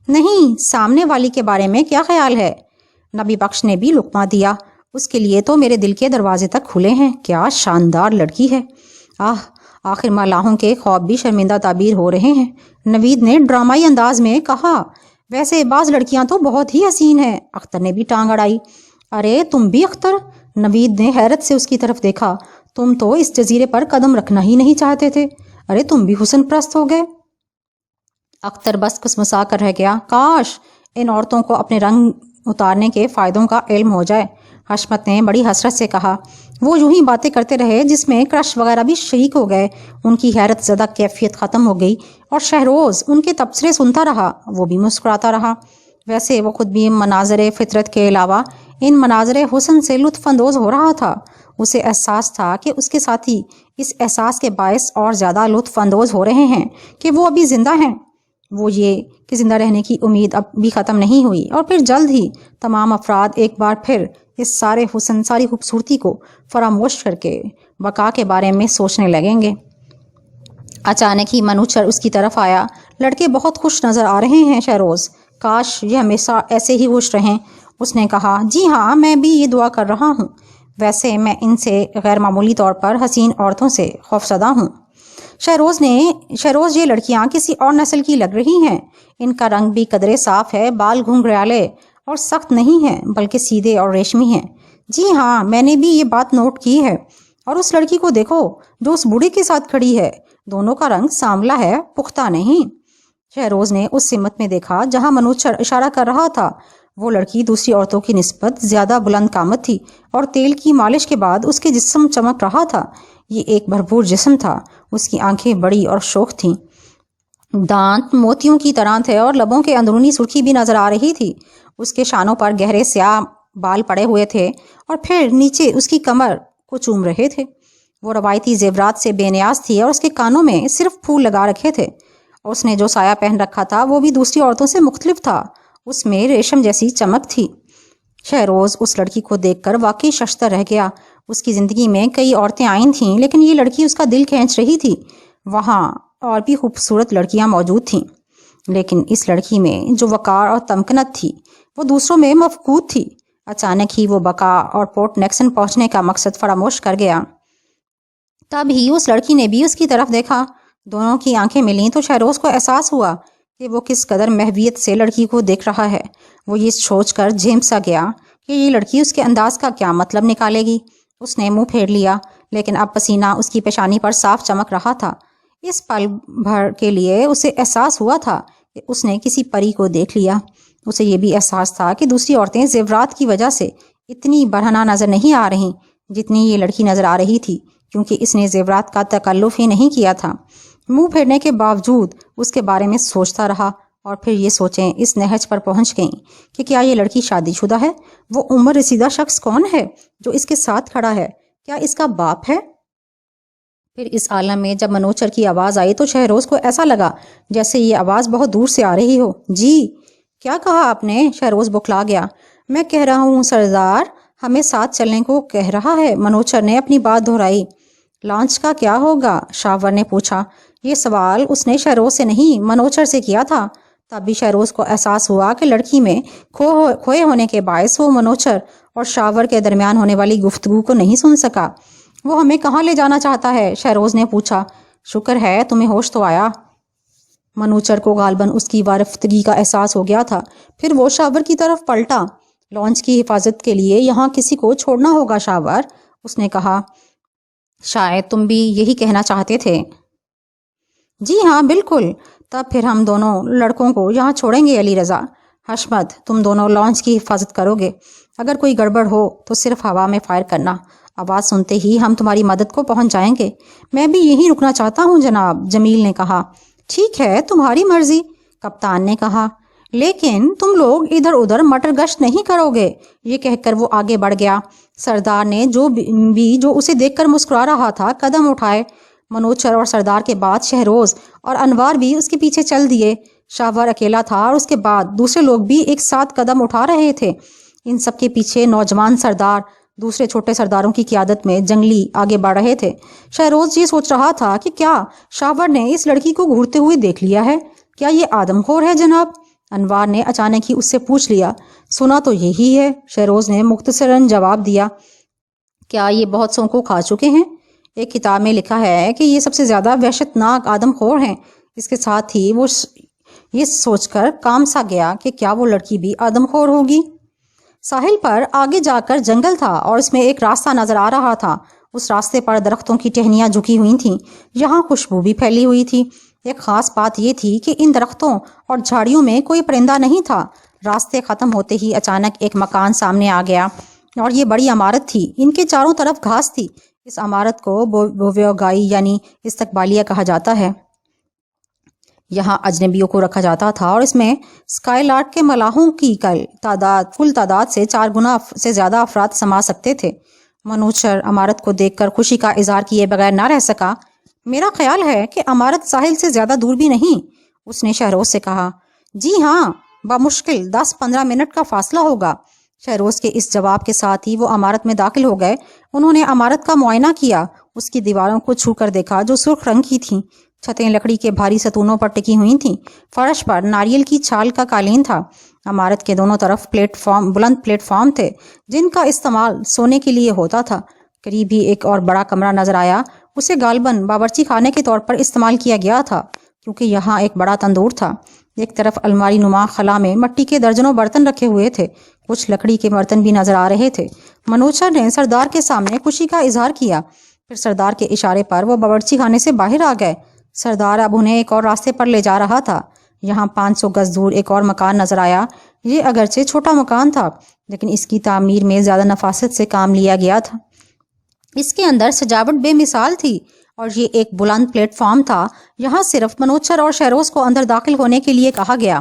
نہیں، سامنے والی کے بارے میں کیا خیال ہے؟ نبی بخش نے بھی لقمہ دیا۔ اس کے لیے تو میرے دل کے دروازے تک کھلے ہیں۔ کیا شاندار لڑکی ہے۔ آخر ملاحوں کے خواب بھی شرمندہ تعبیر ہو رہے ہیں، نوید نے ڈرامائی انداز میں کہا۔ ویسے بعض لڑکیاں تو بہت ہی حسین ہیں، اختر نے بھی ٹانگ اڑائی۔ ارے تم بھی اختر؟ نوید نے حیرت سے اس کی طرف دیکھا۔ تم تو اس جزیرے پر قدم رکھنا ہی نہیں چاہتے تھے۔ ارے تم بھی حسن پرست ہو گئے؟ اختر بس کسمسا کر رہ گیا۔ کاش ان عورتوں کو اپنے رنگ اتارنے کے فائدوں کا علم ہو جائے، حشمت نے بڑی حسرت سے کہا۔ وہ یوں ہی باتیں کرتے رہے جس میں کرش وغیرہ بھی شریک ہو گئے۔ ان کی حیرت زدہ کیفیت ختم ہو گئی اور شہروز ان کے تبصرے سنتا رہا۔ وہ بھی مسکراتا رہا۔ ویسے وہ خود بھی مناظر فطرت کے علاوہ ان مناظر حسن سے لطف اندوز ہو رہا تھا۔ اسے احساس تھا کہ اس کے ساتھی اس احساس کے باعث اور زیادہ لطف اندوز ہو رہے ہیں کہ وہ ابھی زندہ ہیں۔ وہ یہ کہ زندہ رہنے کی امید اب بھی ختم نہیں ہوئی، اور پھر جلد ہی تمام افراد ایک بار پھر اس سارے حسن، ساری خوبصورتی کو فراموش کر کے بقا کے بارے میں سوچنے لگیں گے۔ اچانک ہی منوچر اس کی طرف آیا۔ لڑکے بہت خوش نظر آ رہے ہیں شہروز، کاش یہ ہمیشہ ایسے ہی خوش رہیں۔ اس نے کہا، جی ہاں، میں بھی یہ دعا کر رہا ہوں۔ ویسے میں ان سے غیر معمولی طور پر حسین عورتوں سے خوفزدہ ہوں۔ شہروز یہ لڑکیاں کسی اور نسل کی لگ رہی ہیں۔ ان کا رنگ بھی قدرے صاف ہے، بال گھنگریالے اور سخت نہیں ہیں، بلکہ سیدھے اور ریشمی ہیں۔ جی ہاں، میں نے بھی یہ بات نوٹ کی ہے۔ اور اس لڑکی کو دیکھو جو اس بوڑھے کے ساتھ کھڑی ہے، دونوں کا رنگ سانولا ہے، پختہ نہیں۔ شہروز نے اس سمت میں دیکھا جہاں منوچر اشارہ کر رہا تھا۔ وہ لڑکی دوسری عورتوں کی نسبت زیادہ بلند قامت تھی اور تیل کی مالش کے بعد اس کے جسم چمک رہا تھا۔ یہ ایک بھرپور جسم تھا۔ اس کی آنکھیں بڑی اور شوخ تھیں، دانت موتیوں کی طرح تھے اور لبوں کے اندرونی سرخی بھی نظر آ رہی تھی۔ اس کے شانوں پر گہرے سیاہ بال پڑے ہوئے تھے اور پھر نیچے اس کی کمر کو چوم رہے تھے۔ وہ روایتی زیورات سے بے نیاز تھی اور اس کے کانوں میں صرف پھول لگا رکھے تھے۔ اس نے جو سایہ پہن رکھا تھا وہ بھی دوسری عورتوں سے مختلف تھا۔ اس میں ریشم جیسی چمک تھی۔ شہروز اس لڑکی کو دیکھ کر واقعی ششدر رہ گیا۔ اس کی زندگی میں کئی عورتیں آئی تھیں، لیکن یہ لڑکی اس کا دل کھینچ رہی تھی۔ وہاں اور بھی خوبصورت لڑکیاں موجود تھیں، لیکن اس لڑکی میں جو وقار اور تمکنت تھی وہ دوسروں میں مفقود تھی۔ اچانک ہی وہ بقا اور پورٹ نیکسن پہنچنے کا مقصد فراموش کر گیا۔ تب ہی اس لڑکی نے بھی اس کی طرف دیکھا۔ دونوں کی آنکھیں ملیں تو شہروز کو احساس ہوا کہ وہ کس قدر محویت سے لڑکی کو دیکھ رہا ہے۔ وہ یہ سوچ کر جھیم سا گیا کہ یہ لڑکی اس کے انداز کا کیا مطلب نکالے گی۔ اس نے منہ پھیر لیا، لیکن اب پسینہ اس کی پیشانی پر صاف چمک رہا تھا۔ اس پل بھر کے لیے اسے احساس ہوا تھا کہ اس نے کسی پری کو دیکھ لیا۔ اسے یہ بھی احساس تھا کہ دوسری عورتیں زیورات کی وجہ سے اتنی برہنہ نظر نہیں آ رہی جتنی یہ لڑکی نظر آ رہی تھی، کیونکہ اس نے زیورات کا تکلف ہی نہیں کیا تھا۔ منہ پھیرنے کے باوجود اس کے بارے میں سوچتا رہا، اور پھر یہ سوچیں اس نہج پر پہنچ گئیں کہ کیا یہ لڑکی شادی شدہ ہے؟ وہ عمر رسیدہ شخص کون ہے جو اس کے ساتھ کھڑا ہے؟ کیا اس کا باپ ہے؟ پھر اس عالم میں جب منوچر کی آواز آئی تو شہروز کو ایسا لگا جیسے یہ آواز بہت دور سے آ رہی ہو۔ جی، کیا کہا آپ نے؟ شہروز بکھلا گیا۔ میں کہہ رہا ہوں سردار ہمیں ساتھ چلنے کو کہہ رہا ہے، منوچر نے اپنی بات دہرائی۔ لانچ کا کیا ہوگا؟ شاور نے پوچھا۔ یہ سوال اس نے شہروز سے نہیں منوچر سے کیا تھا۔ تب بھی شہروز کو احساس ہوا کہ لڑکی میں کھوئے ہونے کے باعث وہ منوچر اور شاور کے درمیان ہونے والی گفتگو کو نہیں سن سکا۔ وہ ہمیں کہاں لے جانا چاہتا ہے؟ شہروز نے پوچھا۔ شکر ہے تمہیں ہوش تو آیا۔ منوچر کو غالباً اس کی وارفتگی کا احساس ہو گیا تھا۔ پھر وہ شاور کی طرف پلٹا۔ لانچ کی حفاظت کے لیے یہاں کسی کو چھوڑنا ہوگا شاور، اس نے کہا۔ شاید تم بھی یہی کہنا چاہتے تھے۔ جی ہاں بالکل۔ تب پھر ہم دونوں لڑکوں کو یہاں چھوڑیں گے علی رضا۔ حشمت، تم دونوں لانچ کی حفاظت کرو گے۔ اگر کوئی گڑبڑ ہو تو صرف ہوا میں فائر کرنا۔ آواز سنتے ہی ہم تمہاری مدد کو پہنچ جائیں گے۔ میں بھی یہیں رکنا چاہتا ہوں جناب، جمیل نے کہا۔ ٹھیک ہے، تمہاری مرضی، کپتان نے کہا، لیکن تم لوگ ادھر ادھر مٹر گشت نہیں کرو گے۔ یہ کہہ کر وہ آگے بڑھ گیا۔ سردار نے جو اسے دیکھ کر مسکرا رہا تھا قدم اٹھائے۔ منوچر اور سردار کے بعد شہروز اور انوار بھی اس کے پیچھے چل دیے۔ شاور اکیلا تھا اور اس کے بعد دوسرے لوگ بھی ایک ساتھ قدم اٹھا رہے تھے۔ ان سب کے پیچھے نوجوان سردار دوسرے چھوٹے سرداروں کی قیادت میں جنگلی آگے بڑھ رہے تھے۔ شہروز یہ سوچ رہا تھا کہ کیا شاور نے اس لڑکی کو گھورتے ہوئے دیکھ لیا ہے؟ کیا یہ آدم خور ہے جناب؟ انوار نے اچانک ہی اس سے پوچھ لیا۔ سنا تو یہی ہے، شہروز نے مختصراً جواب دیا۔ کیا یہ بہت سو کو کھا چکے ہیں؟ ایک کتاب میں لکھا ہے کہ یہ سب سے زیادہ وحشت ناک آدم خور ہیں۔ اس کے ساتھ ہی وہ یہ سوچ کر کام سا گیا کہ کیا وہ لڑکی بھی آدم خور ہوگی۔ ساحل پر آگے جا کر جنگل تھا اور اس میں ایک راستہ نظر آ رہا تھا۔ اس راستے پر درختوں کی ٹہنیاں جھکی ہوئی تھیں، یہاں خوشبو بھی پھیلی ہوئی تھی۔ ایک خاص بات یہ تھی کہ ان درختوں اور جھاڑیوں میں کوئی پرندہ نہیں تھا۔ راستے ختم ہوتے ہی اچانک ایک مکان سامنے آ گیا، اور یہ بڑی عمارت تھی۔ ان کے چاروں طرف گھاس تھی۔ اس عمارت کو بویوگائی یعنی استقبالیہ کہا جاتا ہے۔ یہاں اجنبیوں کو رکھا جاتا تھا، اور اس میں اسکائی لاٹ کے ملاحوں کی کل تعداد سے 4 گنا سے زیادہ افراد سما سکتے تھے۔ منوچر عمارت کو دیکھ کر خوشی کا اظہار کیے بغیر نہ رہ سکا۔ میرا خیال ہے کہ عمارت ساحل سے زیادہ دور بھی نہیں، اس نے شہروز سے کہا۔ جی ہاں، بمشکل 10-15 منٹ کا فاصلہ ہوگا۔ شہروز کے اس جواب کے ساتھ ہی وہ عمارت میں داخل ہو گئے۔ انہوں نے عمارت کا معائنہ کیا، اس کی دیواروں کو چھو کر دیکھا جو سرخ رنگ کی تھیں۔ چھتیں لکڑی کے بھاری ستونوں پر ٹکی ہوئی تھیں۔ فرش پر ناریل کی چھال کا قالین تھا۔ عمارت کے دونوں طرف بلند پلیٹ فارم تھے جن کا استعمال سونے کے لیے ہوتا تھا۔ قریب ہی ایک اور بڑا کمرہ نظر آیا، اسے غالباً باورچی خانے کے طور پر استعمال کیا گیا تھا، کیونکہ یہاں ایک بڑا تندور تھا۔ ایک طرف الماری نما خلا میں مٹی کے درجنوں برتن رکھے ہوئے تھے، کچھ لکڑی کے برتن بھی نظر آ رہے تھے۔ منوچر نے سردار کے سامنے خوشی کا اظہار کیا، پھر سردار کے اشارے پر وہ باورچی خانے سے باہر آ گئے۔ سردار اب انہیں ایک اور راستے پر لے جا رہا تھا۔ یہاں 500 گز دور ایک اور مکان نظر آیا۔ یہ اگرچہ چھوٹا مکان تھا، لیکن اس کی تعمیر میں زیادہ نفاست سے کام لیا گیا تھا۔ اس کے اندر سجاوٹ بے مثال تھی، اور یہ ایک بلند پلیٹ فارم تھا۔ یہاں صرف منوچر اور شہروز کو اندر داخل ہونے کے لیے کہا گیا۔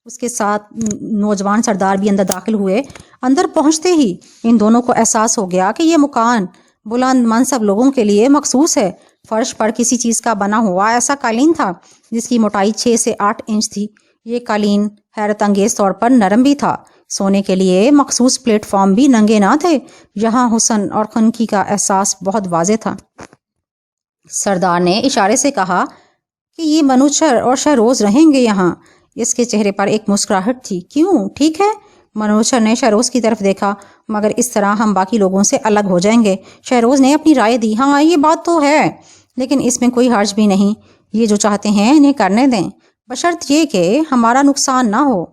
اس کے ساتھ نوجوان سردار بھی اندر داخل ہوئے۔ اندر پہنچتے ہی ان دونوں کو احساس ہو گیا کہ یہ مکان بلند منصب لوگوں کے لیے مخصوص ہے۔ فرش پر کسی چیز کا بنا ہوا ایسا قالین تھا جس کی موٹائی 6 سے 8 انچ تھی۔ یہ قالین حیرت انگیز طور پر نرم بھی تھا۔ سونے کے لیے مخصوص پلیٹ فارم بھی ننگے نہ تھے۔ یہاں حسن اور خنکی کا احساس بہت واضح تھا۔ سردار نے اشارے سے کہا کہ یہ منوچر اور شہروز رہیں گے یہاں۔ اس کے چہرے پر ایک مسکراہٹ تھی۔ کیوں؟ ٹھیک ہے؟ منوچر نے شہروز کی طرف دیکھا، مگر اس طرح ہم باقی لوگوں سے الگ ہو جائیں گے۔ شہروز نے اپنی رائے دی۔ ہاں یہ بات تو ہے، لیکن اس میں کوئی حرج بھی نہیں۔ یہ جو چاہتے ہیں انہیں کرنے دیں۔ بشرط یہ کہ ہمارا نقصان نہ ہو۔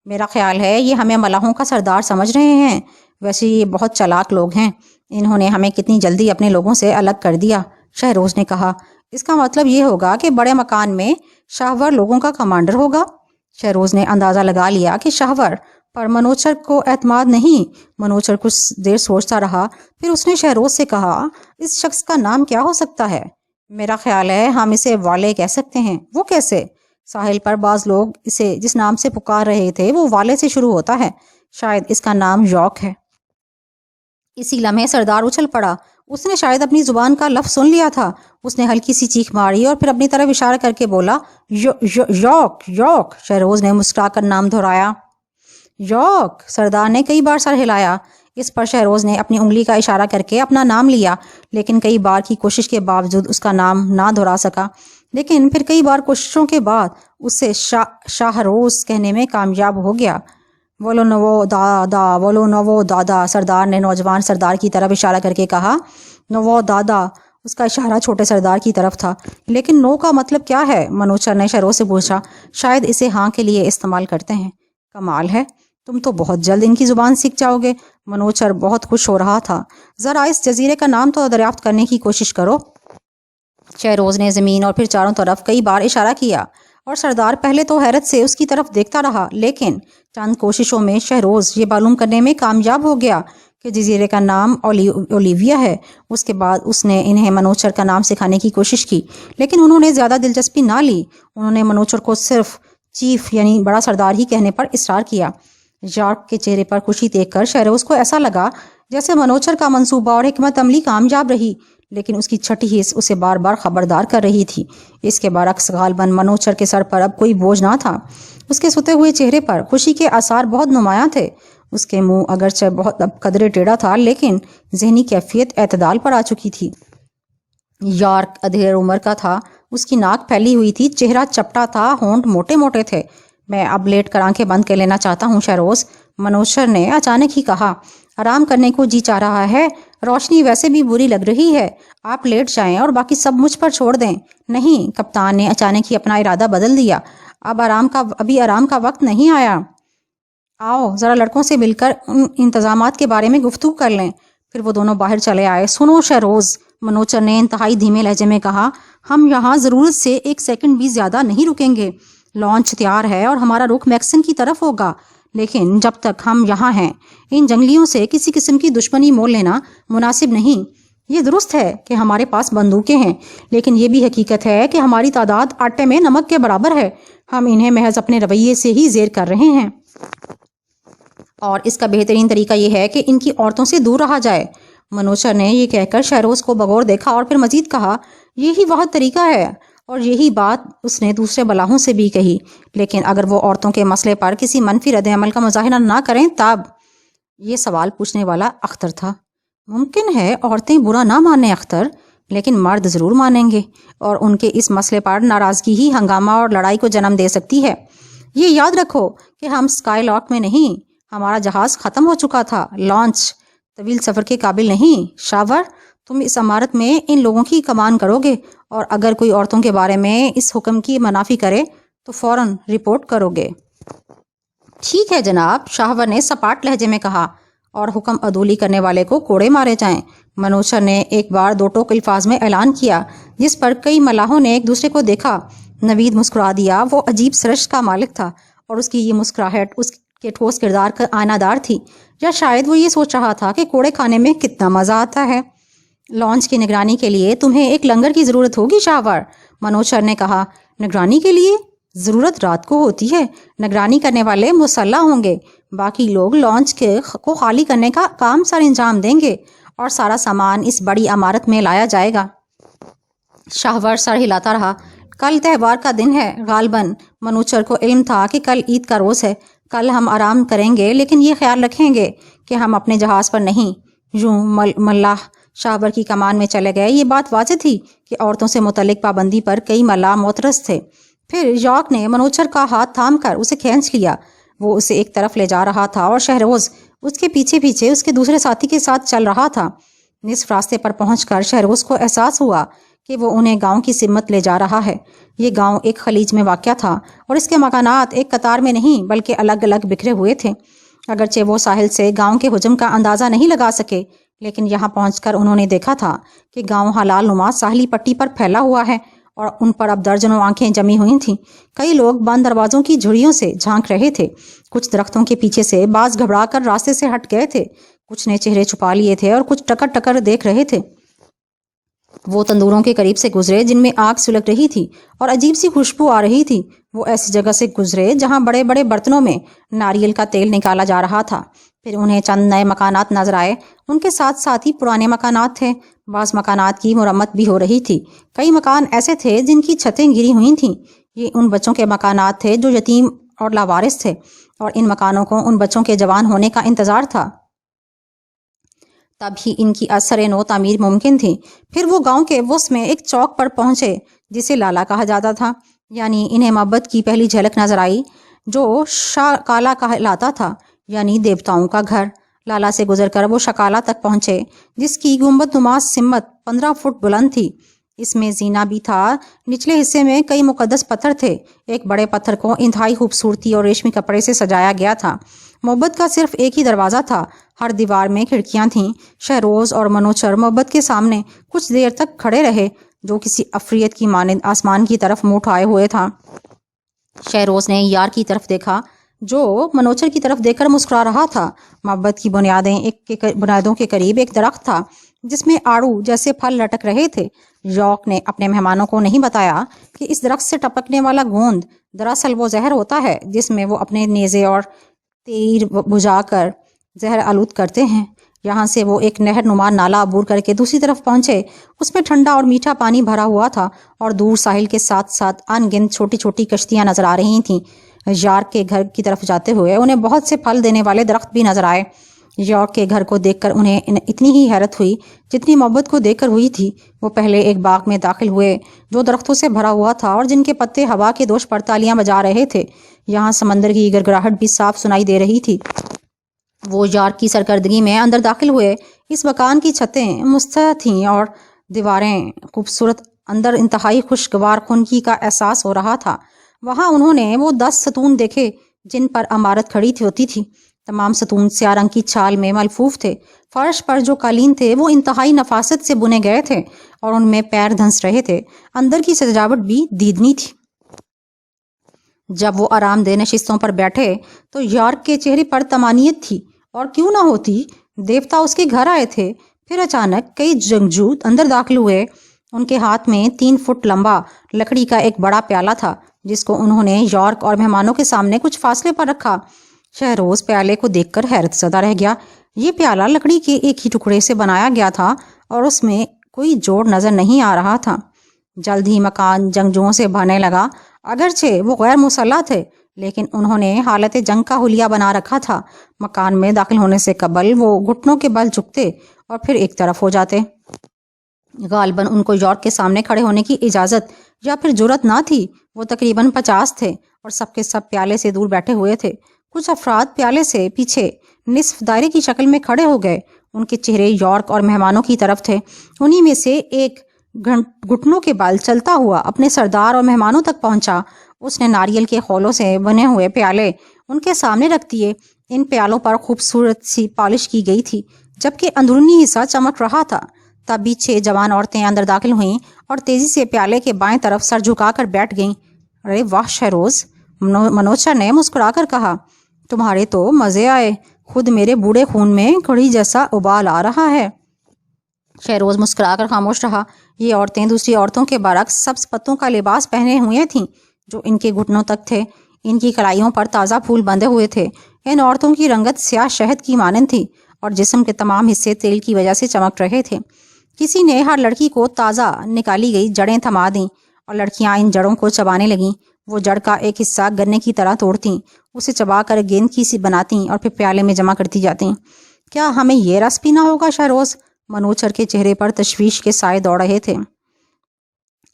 میرا خیال ہے یہ ہمیں ملاحوں کا سردار سمجھ رہے ہیں، ویسے یہ بہت چالاک لوگ ہیں، انہوں نے ہمیں کتنی جلدی اپنے لوگوں سے الگ کر دیا۔ شہروز نے کہا، اس کا مطلب یہ ہوگا کہ بڑے مکان میں شاہور لوگوں کا کمانڈر ہوگا۔ شہروز نے اندازہ لگا لیا کہ شاہور پر منوچر کو اعتماد نہیں۔ منوچر کچھ دیر سوچتا رہا، پھر اس نے شہروز سے کہا، اس شخص کا نام کیا ہو سکتا ہے؟ میرا خیال ہے ہم اسے والے کہہ سکتے ہیں۔ وہ کیسے؟ ساحل پر بعض لوگ اسے جس نام سے پکار رہے تھے وہ والے سے شروع ہوتا ہے، شاید اس کا نام یوک ہے۔ اسی لمحے سردار اچھل پڑا، اس نے شاید اپنی زبان کا لفظ سن لیا تھا۔ اس نے ہلکی سی چیخ ماری اور پھر اپنی طرف اشارہ کر کے بولا، یوک یوک۔ شہروز نے مسکرا کر نام دہرایا، یوک۔ سردار نے کئی بار سر ہلایا، اس پر شہروز نے اپنی انگلی کا اشارہ کر کے اپنا نام لیا، لیکن کئی بار کی کوشش کے باوجود اس کا نام نہ دہرا سکا۔ لیکن پھر کئی بار کوششوں کے بعد اسے شاہروز کہنے میں کامیاب ہو گیا۔ بولو نوو دادا، بولو نوو دادا۔ سردار نے نوجوان سردار کی طرف اشارہ کر کے کہا، نوو دادا۔ اس کا اشارہ چھوٹے سردار کی طرف تھا۔ لیکن نو کا مطلب کیا ہے؟ منوچر نے شہروز سے پوچھا۔ شاید اسے ہاں کے لیے استعمال کرتے ہیں۔ کمال ہے، تم تو بہت جلد ان کی زبان سیکھ جاؤ گے۔ منوچر بہت خوش ہو رہا تھا۔ ذرا اس جزیرے کا نام تو دریافت کرنے کی کوشش کرو۔ شہروز نے زمین اور پھر چاروں طرف کئی بار اشارہ کیا اور سردار پہلے تو حیرت سے اس کی طرف دیکھتا رہا، لیکن چند کوششوں میں شہروز یہ معلوم کرنے میں کامیاب ہو گیا کہ جزیرے کا نام اولیویا ہے۔ اس کے بعد اس نے انہیں منوچر کا نام سکھانے کی کوشش کی، لیکن انہوں نے زیادہ دلچسپی نہ لی۔ انہوں نے منوچر کو صرف چیف یعنی بڑا سردار ہی کہنے پر اصرار کیا۔ یارک کے چہرے پر خوشی دیکھ کر شہروز کو ایسا لگا جیسے منوچر کا منصوبہ اور حکمت عملی کامیاب رہی، لیکن اس کی چھٹی حس اسے بار بار خبردار کر رہی تھی۔ اس کے برعکس غالباً منوچر کے سر پر اب کوئی بوجھ نہ تھا۔ اس کے سوتے ہوئے چہرے پر خوشی کے آثار بہت نمایاں تھے۔ اس کے منہ اگرچہ بہت اب قدرے ٹیڑھا تھا، لیکن ذہنی کیفیت اعتدال پر آ چکی تھی۔ یارک ادھیڑ عمر کا تھا، اس کی ناک پھیلی ہوئی تھی، چہرہ چپٹا تھا، ہونٹ موٹے موٹے تھے۔ میں اب لیٹ کر آنکھیں بند کر لینا چاہتا ہوں شہروز، منوچر نے اچانک ہی کہا۔ آرام کرنے کو جی چاہ رہا ہے، روشنی ویسے بھی بری لگ رہی ہے، آپ لیٹ جائیں اور باقی سب مجھ پر چھوڑ دیں۔ نہیں، کپتان نے اچانک ہی اپنا ارادہ بدل دیا، ابھی آرام کا وقت نہیں آیا۔ آؤ ذرا لڑکوں سے مل کر ان انتظامات کے بارے میں گفتگو کر لیں۔ پھر وہ دونوں باہر چلے آئے۔ سنو شہروز، منوچر نے انتہائی دھیمے لہجے میں کہا، ہم یہاں ضرورت سے ایک سیکنڈ بھی زیادہ نہیں رکیں گے۔ لانچ تیار ہے اور ہمارا رخ میکسن کی طرف ہوگا، لیکن جب تک ہم یہاں ہیں ان جنگلیوں سے کسی قسم کی دشمنی مول لینا مناسب نہیں۔ یہ درست ہے کہ ہمارے پاس بندوقیں ہیں، لیکن یہ بھی حقیقت ہے کہ ہماری تعداد آٹے میں نمک کے برابر ہے۔ ہم انہیں محض اپنے رویے سے ہی زیر کر رہے ہیں، اور اس کا بہترین طریقہ یہ ہے کہ ان کی عورتوں سے دور رہا جائے۔ منوچر نے یہ کہہ کر شہروز کو بغور دیکھا اور پھر مزید کہا، یہی واحد طریقہ ہے، اور یہی بات اس نے دوسرے بلاہوں سے بھی کہی۔ لیکن اگر وہ عورتوں کے مسئلے پر کسی منفی رد عمل کا مظاہرہ نہ کریں تب؟ یہ سوال پوچھنے والا اختر تھا۔ ممکن ہے عورتیں برا نہ مانیں اختر، لیکن مرد ضرور مانیں گے، اور ان کے اس مسئلے پر ناراضگی ہی ہنگامہ اور لڑائی کو جنم دے سکتی ہے۔ یہ یاد رکھو کہ ہم اسکائی لاک میں نہیں، ہمارا جہاز ختم ہو چکا تھا، لانچ طویل سفر کے قابل نہیں۔ شاور، تم اس عمارت میں ان لوگوں کی کمان کرو گے، اور اگر کوئی عورتوں کے بارے میں اس حکم کی منافی کرے تو فوراً رپورٹ کرو گے۔ ٹھیک ہے جناب، شاہور نے سپاٹ لہجے میں کہا، اور حکم عدولی کرنے والے کو کوڑے مارے جائیں۔ منوچر نے ایک بار دو ٹوک الفاظ میں اعلان کیا، جس پر کئی ملاحوں نے ایک دوسرے کو دیکھا۔ نوید مسکرا دیا۔ وہ عجیب سرشت کا مالک تھا، اور اس کی یہ مسکراہٹ اس کے ٹھوس کردار کا آئینہ دار تھی، یا شاید وہ یہ سوچ رہا تھا کہ کوڑے کھانے میں کتنا مزہ آتا ہے۔ لانچ کی نگرانی کے لیے تمہیں ایک لنگر کی ضرورت ہوگی شاور، منوچر نے کہا۔ نگرانی کے لیے ضرورت رات کو ہوتی ہے، نگرانی کرنے والے مسلح ہوں گے، باقی لوگ لانچ کو خالی کرنے کا کام سر انجام دیں گے، اور سارا سامان اس بڑی عمارت میں لایا جائے گا۔ شاہور سر ہلاتا رہا۔ کل تہوار کا دن ہے، غالباً منوچر کو علم تھا کہ کل عید کا روز ہے۔ کل ہم آرام کریں گے، لیکن یہ خیال رکھیں گے کہ ہم اپنے جہاز پر نہیں۔ یوں ملاح شاہور کی کمان میں چلے گئے۔ یہ بات واضح تھی کہ عورتوں سے متعلق پابندی پر کئی ملاح معترض تھے۔ پھر یارک نے منوچر کا ہاتھ تھام کر اسے کھینچ لیا۔ وہ اسے ایک طرف لے جا رہا تھا، اور شہروز اس کے پیچھے پیچھے اس کے دوسرے ساتھی کے ساتھ چل رہا تھا۔ نصف راستے پر پہنچ کر شہروز کو احساس ہوا کہ وہ انہیں گاؤں کی سمت لے جا رہا ہے۔ یہ گاؤں ایک خلیج میں واقع تھا اور اس کے مکانات ایک قطار میں نہیں بلکہ الگ الگ بکھرے ہوئے تھے۔ اگرچہ وہ ساحل سے گاؤں کے حجم کا اندازہ نہیں لگا سکے، لیکن یہاں پہنچ کر انہوں نے دیکھا تھا کہ گاؤں حلال نما ساحلی پٹی پر پھیلا ہوا ہے اور ان پر اب درجنوں آنکھیں جمی ہوئی تھیں۔ کئی لوگ بند دروازوں کی جھڑیوں سے جھانک رہے تھے، کچھ درختوں کے پیچھے سے باز گھبرا کر راستے سے ہٹ گئے تھے، کچھ نے چہرے چھپا لیے تھے اور کچھ ٹکر ٹکر دیکھ رہے تھے۔ وہ تندوروں کے قریب سے گزرے جن میں آگ سلگ رہی تھی اور عجیب سی خوشبو آ رہی تھی۔ وہ ایسی جگہ سے گزرے جہاں بڑے بڑے برتنوں میں ناریل کا تیل نکالا جا رہا تھا۔ پھر انہیں چند نئے مکانات نظر آئے، ان کے ساتھ ساتھ ہی پرانے مکانات تھے۔ بعض مکانات کی مرمت بھی ہو رہی تھی، کئی مکان ایسے تھے جن کی چھتیں گری ہوئی تھیں۔ یہ ان بچوں کے مکانات تھے جو یتیم اور لاوارث تھے، اور ان مکانوں کو ان بچوں کے جوان ہونے کا انتظار تھا، تب ہی ان کی اثر نو تعمیر ممکن تھی۔ پھر وہ گاؤں کے وسط میں ایک چوک پر پہنچے جسے لالا کہا جاتا تھا، یعنی انہیں محبت کی پہلی جھلک نظر آئی جو شکالا کہلاتا تھا، یعنی دیوتاؤں کا گھر۔ لالا سے گزر کر وہ شکالا تک پہنچے جس کی گنبد نما سمت 15 فٹ بلند تھی۔ اس میں زینہ بھی تھا۔ نچلے حصے میں کئی مقدس پتھر تھے۔ ایک بڑے پتھر کو انتہائی خوبصورتی اور ریشمی کپڑے سے سجایا گیا تھا۔ محبت کا صرف ایک ہی دروازہ تھا، ہر دیوار میں کھڑکیاں تھیں۔ شہروز اور منوچر محبت کے سامنے کچھ دیر تک کھڑے رہے، جو کسی عفریت کی مانند آسمان کی طرف منہ اٹھائے ہوئے تھا۔ شہروز نے یار کی طرف دیکھا جو منوچر کی طرف دیکھ کر مسکرا رہا تھا۔ محبت کی بنیادوں کے قریب ایک درخت تھا جس میں آڑو جیسے پھل لٹک رہے تھے۔ یارک نے اپنے مہمانوں کو نہیں بتایا کہ اس درخت سے ٹپکنے والا گوند دراصل وہ زہر ہوتا ہے جس میں وہ اپنے نیزے اور تیر بجھا کر زہر آلود کرتے ہیں۔ یہاں سے وہ ایک نہر نما نالا عبور کر کے دوسری طرف پہنچے۔ اس میں ٹھنڈا اور میٹھا پانی بھرا ہوا تھا اور دور ساحل کے ساتھ ساتھ ان گنت چھوٹی چھوٹی کشتیاں نظر آ رہی تھیں۔ یارک کے گھر کی طرف جاتے ہوئے انہیں بہت سے پھل دینے والے درخت بھی نظر آئے۔ یارک کے گھر کو دیکھ کر انہیں اتنی ہی حیرت ہوئی جتنی محبت کو دیکھ کر ہوئی تھی۔ وہ پہلے ایک باغ میں داخل ہوئے جو درختوں سے بھرا ہوا تھا اور جن کے پتے ہوا کے دوش پر تالیاں بجا رہے تھے۔ یہاں سمندر کی گڑگڑاہٹ بھی صاف سنائی دے رہی تھی۔ وہ یارک کی سرکردگی میں اندر داخل ہوئے۔ اس مکان کی چھتیں مستطیل تھیں اور دیواریں خوبصورت، اندر انتہائی خوشگوار خنکی کا احساس ہو رہا تھا۔ وہاں انہوں نے وہ 10 ستون دیکھے جن پر عمارت کھڑی ہوتی تھی۔ تمام ستون سیاہ رنگ کی چھال میں ملفوف تھے۔ فرش پر جو قالین تھے وہ انتہائی نفاست سے بنے گئے تھے اور ان میں پیر دھنس رہے تھے۔ اندر کی سجاوٹ بھی دیدنی تھی۔ جب وہ آرام دہ نشستوں پر بیٹھے تو یارک کے چہرے پر طمانینت تھی، اور کیوں نہ ہوتی، دیوتا اس کے گھر آئے تھے۔ پھر اچانک کئی جنگجو اندر داخل ہوئے۔ ان کے ہاتھ میں 3 فٹ لمبا لکڑی کا ایک بڑا پیالہ تھا جس کو انہوں نے یارک اور مہمانوں کے سامنے کچھ فاصلے پر رکھا۔ شہروز پیالے کو دیکھ کر حیرت زدہ رہ گیا۔ یہ پیالہ لکڑی کے ایک ہی ٹکڑے سے بنایا گیا تھا اور اس میں کوئی جوڑ نظر نہیں آ رہا تھا۔ جلد ہی مکان جنگجوؤں سے بھرنے لگا۔ اگرچہ وہ غیر مسلح تھے لیکن انہوں نے حالت جنگ کا حلیہ بنا رکھا تھا۔ مکان میں داخل ہونے سے قبل وہ گھٹنوں کے بل جھکتے اور پھر ایک طرف ہو جاتے۔ غالباً ان کو یارک کے سامنے کھڑے ہونے کی اجازت یا پھر جرأت نہ تھی۔ وہ تقریباً 50 تھے اور سب کے سب پیالے سے دور بیٹھے ہوئے تھے۔ کچھ افراد پیالے سے پیچھے نصف دائرے کی شکل میں کھڑے ہو گئے۔ ان کے چہرے یارک اور مہمانوں کی طرف تھے۔ انہی میں سے ایک گھٹنوں کے بل چلتا ہوا اپنے سردار اور مہمانوں تک پہنچا۔ اس نے ناریل کے خولوں سے بنے ہوئے پیالے ان کے سامنے رکھ دیے۔ ان پیالوں پر خوبصورت سی پالش کی گئی تھی جبکہ اندرونی حصہ چمک رہا تھا۔ تب بھی 6 جوان عورتیں اندر داخل ہوئیں اور تیزی سے پیالے کے بائیں طرف سر جھکا کر بیٹھ گئیں۔ ارے واہ شہروز، منوچر نے مسکرا کر کہا، تمہارے تو مزے آئے، خود میرے بوڑھے خون میں کڑھی جیسا ابال آ رہا ہے۔ شہروز مسکرا کر خاموش رہا۔ یہ عورتیں دوسری عورتوں کے برعکس سبز پتوں کا لباس پہنے ہوئے تھیں جو ان کے گھٹنوں تک تھے۔ ان کی کلائیوں پر تازہ پھول بندھے ہوئے تھے۔ ان عورتوں کی رنگت سیاہ شہد کی مانند تھی اور جسم کے تمام حصے تیل کی وجہ سے چمک رہے تھے۔ کسی نے ہر لڑکی کو تازہ نکالی گئی جڑیں تھما دیں اور لڑکیاں ان جڑوں کو چبانے لگیں۔ وہ جڑ کا ایک حصہ گنے کی طرح توڑتیں، اسے چبا کر گیند کی سی بناتیں اور پھر پیالے میں جمع کرتی جاتیں۔ کیا ہمیں یہ رس پینا ہوگا شہروز؟ منوچر کے چہرے پر تشویش کے سائے دوڑ رہے تھے۔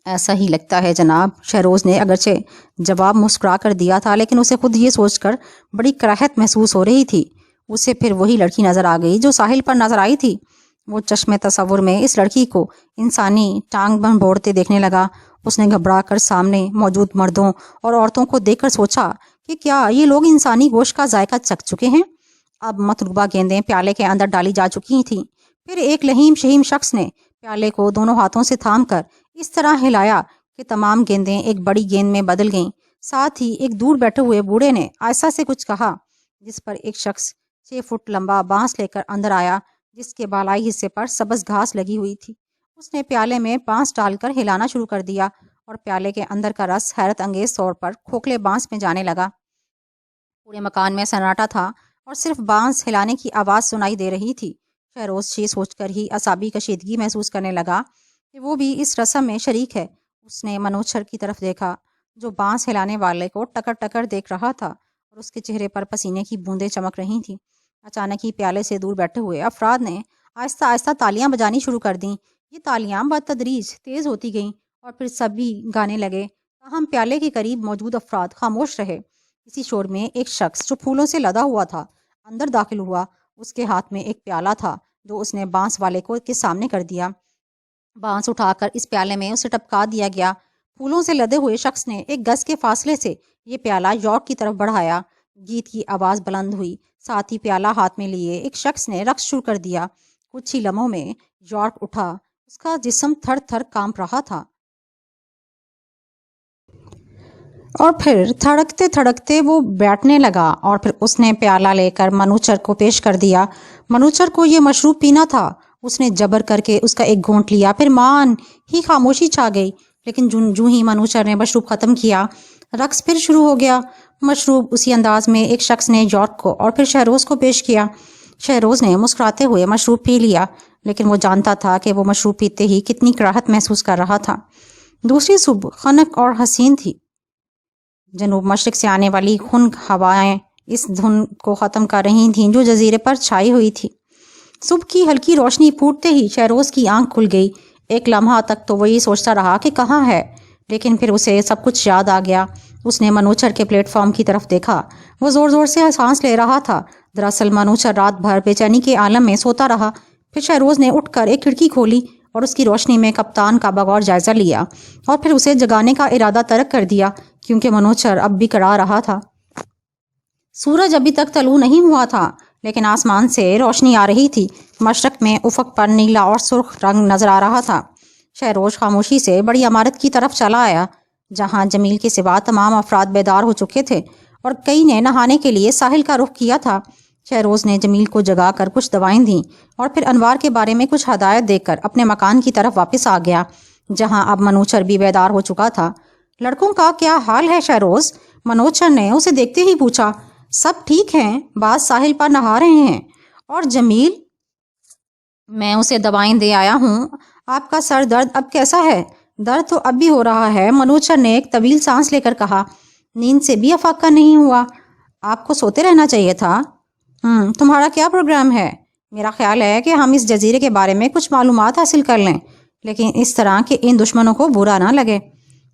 ایسا ہی لگتا ہے جناب، شہروز نے اگرچہ جواب مسکرا کر دیا تھا لیکن اسے خود یہ سوچ کر بڑی کراہت محسوس ہو رہی تھی۔ اسے پھر وہی لڑکی نظر آ گئی جو ساحل پر نظر آئی تھی۔ وہ چشم تصور میں اس لڑکی کو انسانی ٹانگ بھنبوڑتے دیکھنے لگا۔ اس نے گھبرا کر سامنے موجود مردوں اور عورتوں کو دیکھ کر سوچا کہ کیا یہ لوگ انسانی گوشت کا ذائقہ چکھ چکے ہیں؟ اب مطلوبہ گیندیں پیالے کے اندر ڈالی جا چکی تھیں۔ پھر ایک لہیم شہیم شخص نے پیالے کو دونوں ہاتھوں سے تھام کر اس طرح ہلایا کہ تمام گیندیں ایک بڑی گیند میں بدل گئیں۔ ساتھ ہی ایک دور بیٹھے ہوئے بوڑھے نے آہستہ سے کچھ کہا، جس پر ایک شخص 6 فٹ لمبا بانس لے کر اندر آیا، جس کے بالائی حصے پر سبز گھاس لگی ہوئی تھی۔ اس نے پیالے میں بانس ڈال کر ہلانا شروع کر دیا اور پیالے کے اندر کا رس حیرت انگیز طور پر کھوکھلے بانس میں جانے لگا۔ پورے مکان میں سناٹا تھا اور صرف بانس ہلانے کی آواز سنائی دے رہی تھی۔ شہروز یہ سوچ کر ہی اعصابی کشیدگی محسوس کرنے لگا کہ وہ بھی اس رسم میں شریک ہے۔ اس نے منوچر کی طرف دیکھا جو بانس ہلانے والے کو ٹکر ٹکر دیکھ رہا تھا اور اس کے چہرے پر پسینے کی بوندیں چمک رہی تھیں۔ اچانک ہی پیالے سے دور بیٹھے ہوئے افراد نے آہستہ آہستہ تالیاں بجانی شروع کر دیں۔ یہ تالیاں بتدریج تیز ہوتی گئیں اور پھر سبھی گانے لگے، تاہم پیالے کے قریب موجود افراد خاموش رہے۔ اسی شور میں ایک شخص جو پھولوں سے لدا ہوا تھا اندر داخل ہوا۔ اس کے ہاتھ میں ایک پیالہ تھا جو اس نے بانس والے کو کے سامنے کر دیا۔ بانس اٹھا کر اس پیالے میں اسے ٹپکا دیا گیا۔ پھولوں سے لدے ہوئے شخص نے 1 گز کے فاصلے سے یہ پیالہ یارک کی طرف بڑھایا۔ گیت کی آواز بلند ہوئی، ساتھ ہی پیالہ ہاتھ میں لیے ایک شخص نے رقص شروع کر دیا۔ کچھ ہی لمحوں میں یارک اٹھا، اس کا جسم تھر تھر کانپ رہا تھا اور پھر تھڑکتے تھڑکتے وہ بیٹھنے لگا، اور پھر اس نے پیالہ لے کر منوچر کو پیش کر دیا۔ منوچر کو یہ مشروب پینا تھا۔ اس نے جبر کر کے اس کا ایک گھونٹ لیا، پھر مان ہی خاموشی چھا گئی۔ لیکن جو ہی منوچر نے مشروب ختم کیا، رقص پھر شروع ہو گیا۔ مشروب اسی انداز میں ایک شخص نے یارک کو اور پھر شہروز کو پیش کیا۔ شہروز نے مسکراتے ہوئے مشروب پی لیا، لیکن وہ جانتا تھا کہ وہ مشروب پیتے ہی کتنی کراہت محسوس کر رہا تھا۔ دوسری صبح خنک اور حسین تھی۔ جنوب مشرق سے آنے والی خنک ہوائیں اس دھن کو ختم کر رہی تھیں جو جزیرے پر چھائی ہوئی تھی۔ صبح کی ہلکی روشنی پھوٹتے ہی شہروز کی آنکھ کھل گئی۔ ایک لمحہ تک تو وہ یہ سوچتا رہا کہ کہاں ہے، لیکن پھر اسے سب کچھ یاد آ گیا۔ اس نے منوچر کے پلیٹ فارم کی طرف دیکھا۔ وہ زور زور سے سانس لے رہا تھا۔ دراصل منوچر رات بھر بے چینی کے عالم میں سوتا رہا۔ پھر شہروز نے اٹھ کر ایک کھڑکی کھولی اور اس کی روشنی میں کپتان کا بغور جائزہ لیا، اور پھر اسے جگانے کا ارادہ ترک کر دیا کیونکہ منوچر اب بھی کڑا رہا تھا۔ سورج ابھی تک طلوع نہیں ہوا تھا، لیکن آسمان سے روشنی آ رہی تھی۔ مشرق میں افق پر نیلا اور سرخ رنگ نظر آ رہا تھا۔ شہروز خاموشی سے بڑی عمارت کی طرف چلا آیا جہاں جمیل کے سوا تمام افراد بیدار ہو چکے تھے اور کئی نے نہانے کے لیے ساحل کا رخ کیا تھا۔ شہروز نے جمیل کو جگا کر کچھ دوائیں دیں اور پھر انوار کے بارے میں کچھ ہدایت دے کر اپنے مکان کی طرف واپس آ گیا جہاں اب منوچر بھی بیدار ہو چکا تھا۔ لڑکوں کا کیا حال ہے شہروز؟ منوچر نے اسے دیکھتے ہی پوچھا۔ سب ٹھیک ہیں، بعض ساحل پر نہا رہے ہیں۔ اور جمیل؟ میں اسے دوائیں دے آیا ہوں۔ آپ کا سر درد اب کیسا ہے؟ درد تو اب بھی ہو رہا ہے، منوچر نے ایک طویل سانس لے کر کہا۔ نیند سے بھی افاقہ نہیں ہوا؟ آپ کو سوتے رہنا چاہیے تھا۔ تمہارا کیا پروگرام ہے؟ میرا خیال ہے کہ ہم اس جزیرے کے بارے میں کچھ معلومات حاصل کر لیں، لیکن اس طرح کہ ان دشمنوں کو برا نہ لگے۔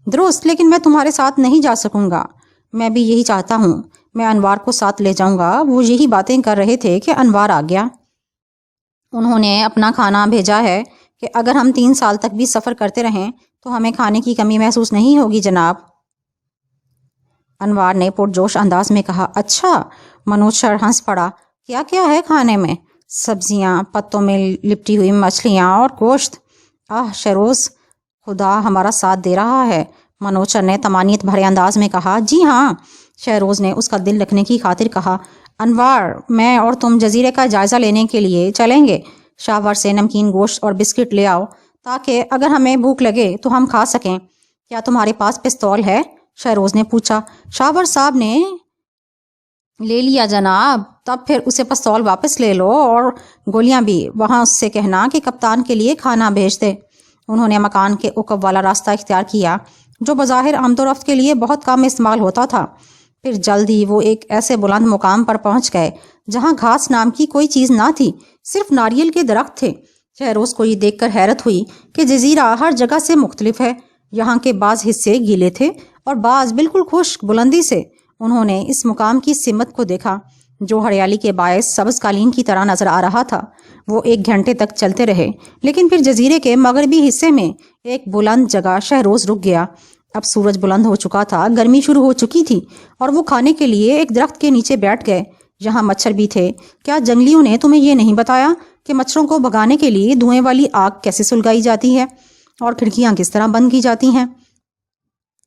درست، لیکن میں تمہارے ساتھ نہیں جا سکوں گا۔ میں بھی یہی چاہتا ہوں، میں انوار کو ساتھ لے جاؤں گا۔ وہ یہی باتیں کر رہے تھے کہ انوار آ گیا۔ انہوں نے اپنا کھانا بھیجا ہے کہ اگر ہم 3 سال تک بھی سفر کرتے رہیں تو ہمیں کھانے کی کمی محسوس نہیں ہوگی جناب، انوار نے پرجوش انداز میں کہا۔ اچھا، منوچر ہنس پڑا۔ کیا کیا ہے کھانے میں؟ سبزیاں، پتوں میں لپٹی ہوئی مچھلیاں اور گوشت۔ شہروز، خدا ہمارا ساتھ دے رہا ہے، منوچر نے طمانینت بھرے انداز میں کہا۔ جی ہاں، شہروز نے اس کا دل رکھنے کی خاطر کہا۔ انوار، میں اور تم جزیرے کا جائزہ لینے کے لیے چلیں گے۔ شاور سے نمکین گوشت اور بسکٹ لے آؤ تاکہ اگر ہمیں بھوک لگے تو ہم کھا سکیں۔ کیا تمہارے پاس پستول ہے؟ شہروز نے پوچھا۔ شاور صاحب نے لے لیا جناب۔ تب پھر اسے پستول واپس لے لو اور گولیاں بھی۔ وہاں اس سے کہنا کہ کپتان کے لیے کھانا بھیج دے۔ انہوں نے مکان کے عقب والا راستہ اختیار کیا جو بظاہر آمد و رفت کے لیے بہت کم استعمال ہوتا تھا۔ پھر جلد ہی وہ ایک ایسے بلند مقام پر پہنچ گئے جہاں گھاس نام کی کوئی چیز نہ تھی، صرف ناریل کے درخت تھے۔ شہروز کو یہ دیکھ کر حیرت ہوئی کہ جزیرہ ہر جگہ سے مختلف ہے۔ یہاں کے بعض حصے گیلے تھے اور بعض بالکل خشک بلندی سے۔ انہوں نے اس مقام کی سمت کو دیکھا۔ جو ہریالی کے باعث سبز قالین کی طرح نظر آ رہا تھا۔ وہ 1 گھنٹے تک چلتے رہے، لیکن پھر جزیرے کے مغربی حصے میں ایک بلند جگہ شہروز رک گیا۔ اب سورج بلند ہو چکا تھا، گرمی شروع ہو چکی تھی، اور وہ کھانے کے لیے ایک درخت کے نیچے بیٹھ گئے۔ یہاں مچھر بھی تھے۔ کیا جنگلیوں نے تمہیں یہ نہیں بتایا کہ مچھروں کو بھگانے کے لیے دھوئیں والی آگ کیسے سلگائی جاتی ہے اور کھڑکیاں کس طرح بند کی جاتی ہیں؟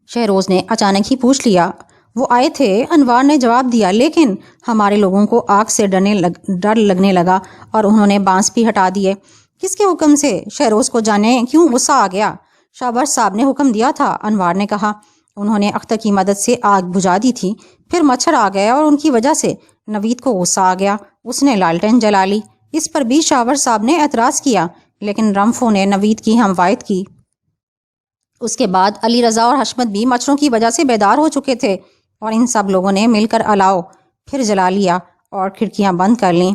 شہروز نے اچانک ہی پوچھ لیا۔ وہ آئے تھے، انوار نے جواب دیا، لیکن ہمارے لوگوں کو آگ سے ڈر لگنے لگا اور انہوں نے بانس بھی ہٹا دیے۔ کس کے حکم سے؟ شہروز کو جانے کیوں غصہ آ گیا۔ شاور صاحب نے حکم دیا تھا، انوار نے کہا۔ انہوں نے اختر کی مدد سے آگ بجھا دی تھی، پھر مچھر آ گئے اور ان کی وجہ سے نوید کو غصہ آ گیا۔ اس نے لالٹین جلا لی۔ اس پر بھی شاور صاحب نے اعتراض کیا، لیکن رمفو نے نوید کی حمایت کی۔ اس کے بعد علی رضا اور حشمت بھی مچھروں کی وجہ سے بیدار ہو چکے تھے، اور ان سب لوگوں نے مل کر الاؤ پھر جلا لیا اور کھڑکیاں بند کر لیں۔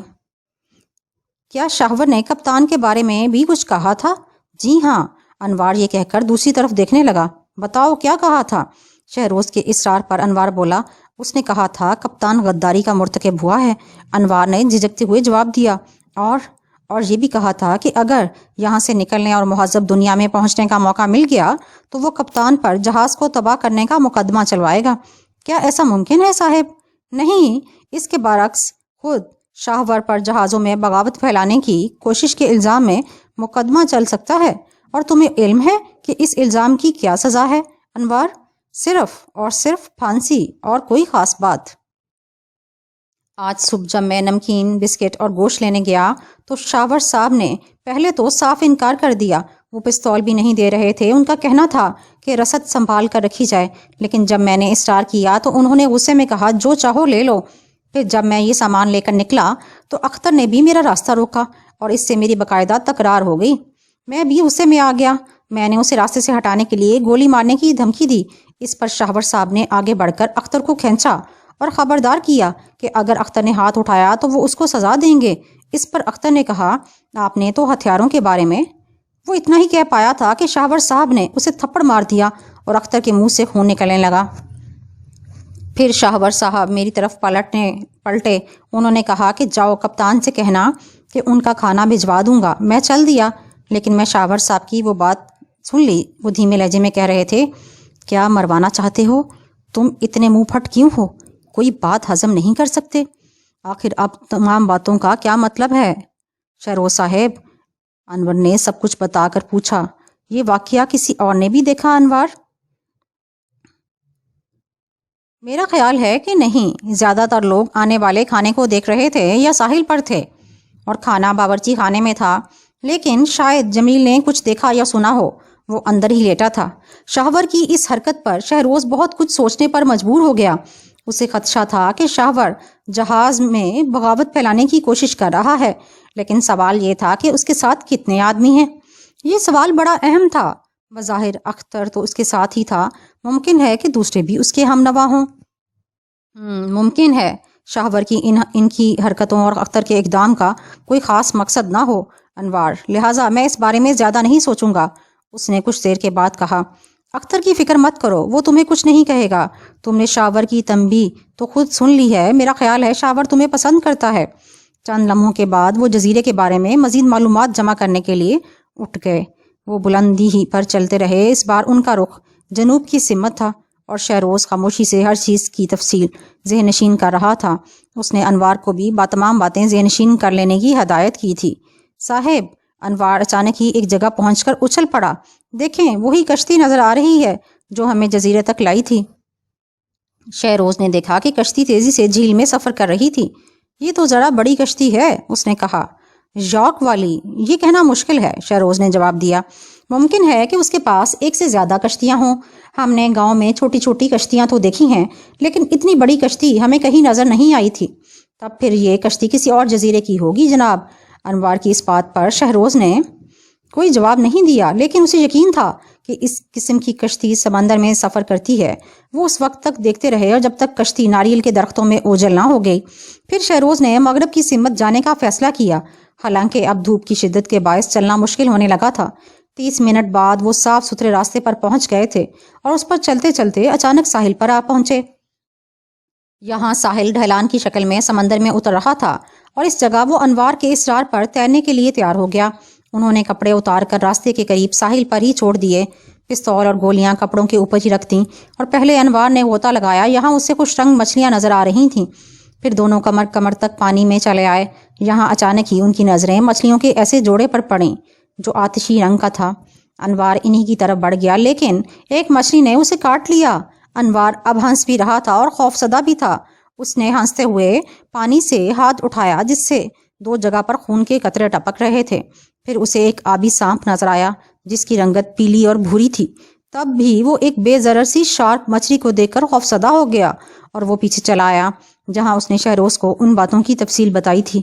کیا شاور نے کپتان کے بارے میں بھی کچھ کہا تھا؟ جی ہاں، انوار یہ کہہ کر دوسری طرف دیکھنے لگا۔ بتاؤ کیا کہا تھا؟ شہروز کے اصرار پر انوار بولا۔ اس نے کہا تھا کپتان غداری کا مرتکب ہوا ہے۔ انوار نے جھجکتے ہوئے جواب دیا۔ اور یہ بھی کہا تھا کہ اگر یہاں سے نکلنے اور مہذب دنیا میں پہنچنے کا موقع مل گیا تو وہ کپتان پر جہاز کو تباہ کرنے کا مقدمہ چلوائے گا۔ کیا ایسا ممکن ہے صاحب؟ نہیں، اس کے برعکس خود شاہور پر جہازوں میں بغاوت پھیلانے کی کوشش کے الزام میں مقدمہ چل سکتا ہے۔ اور تمہیں علم ہے کہ اس الزام کی کیا سزا ہے انوار؟ صرف اور صرف پھانسی، اور کوئی خاص بات۔ آج صبح جب میں نمکین، بسکٹ اور گوشت لینے گیا تو شاور صاحب نے پہلے تو صاف انکار کر دیا۔ وہ پستول بھی نہیں دے رہے تھے۔ ان کا کہنا تھا کہ رسد سنبھال کر رکھی جائے، لیکن جب میں نے اصرار کیا تو انہوں نے غصے میں کہا جو چاہو لے لو۔ پھر جب میں یہ سامان لے کر نکلا تو اختر نے بھی میرا راستہ روکا اور اس سے میری باقاعدہ تکرار ہو گئی۔ میں بھی غصے میں آ گیا۔ میں نے اسے راستے سے ہٹانے کے لیے گولی مارنے کی دھمکی دی۔ اس پر شاور صاحب نے آگے بڑھ کر اختر کو کھینچا اور خبردار کیا کہ اگر اختر نے ہاتھ اٹھایا تو وہ اس کو سزا دیں گے۔ اس پر اختر نے کہا، آپ نے تو ہتھیاروں کے بارے میں… وہ اتنا ہی کہہ پایا تھا کہ شاور صاحب نے اسے تھپڑ مار دیا اور اختر کے منہ سے خون نکلنے لگا۔ پھر شاور صاحب میری طرف پلٹے۔ انہوں نے کہا کہ جاؤ کپتان سے کہنا کہ ان کا کھانا بھجوا دوں گا۔ میں چل دیا، لیکن میں شاور صاحب کی وہ بات سن لی۔ وہ دھیمے لہجے میں کہہ رہے تھے، کیا مروانا چاہتے ہو؟ تم اتنے منہ پھٹ کیوں ہو؟ کوئی بات ہضم نہیں کر سکتے؟ آخر اب تمام باتوں کا کیا مطلب ہے؟ شہروز صاحب، انور نے سب کچھ بتا کر پوچھا، یہ واقعہ کسی اور نے بھی دیکھا انوار؟ میرا خیال ہے کہ نہیں۔ زیادہ تر لوگ آنے والے کھانے کو دیکھ رہے تھے یا ساحل پر تھے، اور کھانا باورچی خانے میں تھا، لیکن شاید جمیل نے کچھ دیکھا یا سنا ہو۔ وہ اندر ہی لیٹا تھا۔ شاہور کی اس حرکت پر شہروز بہت کچھ سوچنے پر مجبور ہو گیا۔ اسے خدشہ تھا کہ شاہور جہاز میں بغاوت پھیلانے کی کوشش کر رہا ہے، لیکن سوال یہ تھا کہ اس کے ساتھ کتنے آدمی ہیں؟ یہ سوال بڑا اہم تھا۔ بظاہر اختر تو اس کے ساتھ ہی تھا، ممکن ہے کہ دوسرے بھی اس کے ہم نوا ہوں۔ ممکن ہے شاہور کی ان کی حرکتوں اور اختر کے اقدام کا کوئی خاص مقصد نہ ہو انوار، لہٰذا میں اس بارے میں زیادہ نہیں سوچوں گا۔ اس نے کچھ دیر کے بعد کہا، اختر کی فکر مت کرو، وہ تمہیں کچھ نہیں کہے گا۔ تم نے شاور کی تنبیہ تو خود سن لی ہے۔ میرا خیال ہے شاور تمہیں پسند کرتا ہے۔ چند لمحوں کے بعد وہ جزیرے کے بارے میں مزید معلومات جمع کرنے کے لیے اٹھ گئے۔ وہ بلندی ہی پر چلتے رہے۔ اس بار ان کا رخ جنوب کی سمت تھا، اور شہروز خاموشی سے ہر چیز کی تفصیل ذہن نشین کر رہا تھا۔ اس نے انوار کو بھی تمام باتیں ذہن نشین کر لینے کی ہدایت کی تھی۔ صاحب، انوار اچانک ہی ایک جگہ پہنچ کر اچھل پڑا، دیکھیں وہی کشتی نظر آ رہی ہے جو ہمیں جزیرے تک لائی تھی۔ شہروز نے دیکھا کہ کشتی تیزی سے جھیل میں سفر کر رہی تھی۔ یہ تو ذرا بڑی کشتی ہے، اس نے کہا۔ یارک والی؟ یہ کہنا مشکل ہے، شہروز نے جواب دیا۔ ممکن ہے کہ اس کے پاس ایک سے زیادہ کشتیاں ہوں۔ ہم نے گاؤں میں چھوٹی چھوٹی کشتیاں تو دیکھی ہیں، لیکن اتنی بڑی کشتی ہمیں کہیں نظر نہیں آئی تھی۔ تب پھر یہ کشتی کسی اور جزیرے کی ہوگی جناب۔ انوار کی اس بات پر شہروز نے کوئی جواب نہیں دیا، لیکن اسے یقین تھا کہ اس قسم کی کشتی سمندر میں سفر کرتی ہے۔ وہ اس وقت تک دیکھتے رہے اور جب تک کشتی ناریل کے درختوں میں اوجھل نہ ہو گئی۔ پھر شہروز نے مغرب کی سمت جانے کا فیصلہ کیا، حالانکہ اب دھوپ کی شدت کے باعث چلنا مشکل ہونے لگا تھا۔ 30 منٹ بعد وہ صاف ستھرے راستے پر پہنچ گئے تھے اور اس پر چلتے چلتے اچانک ساحل پر آ پہنچے۔ یہاں ساحل ڈھلان کی شکل میں سمندر میں اتر رہا تھا اور اس جگہ وہ انوار کے اصرار پر تیرنے کے لیے تیار ہو گیا۔ انہوں نے کپڑے اتار کر راستے کے قریب ساحل پر ہی چھوڑ دیے، پستول اور گولیاں کپڑوں کے اوپر ہی رکھ دیں، اور پہلے انوار نے غوطہ لگایا۔ یہاں اسے کچھ رنگ مچھلیاں نظر آ رہی تھیں، پھر دونوں کمر کمر تک پانی میں چلے آئے۔ یہاں اچانک ہی ان کی نظریں مچھلیوں کے ایسے جوڑے پر پڑیں جو آتشی رنگ کا تھا۔ انوار انہی کی طرف بڑھ گیا، لیکن ایک مچھلی نے اسے کاٹ لیا۔ انوار اب ہنس بھی رہا تھا اور خوفزدہ بھی تھا۔ اس نے ہنستے ہوئے پانی سے ہاتھ اٹھایا جس سے 2 جگہ پر خون کے قطرے ٹپک رہے تھے۔ پھر اسے ایک آبی سانپ نظر آیا جس کی رنگت پیلی اور بھوری تھی۔ تب بھی وہ ایک بے ضرر سی شارک مچھلی کو دیکھ کر خوفزدہ ہو گیا اور وہ پیچھے چلا آیا جہاں اس نے شہروز کو ان باتوں کی تفصیل بتائی تھی۔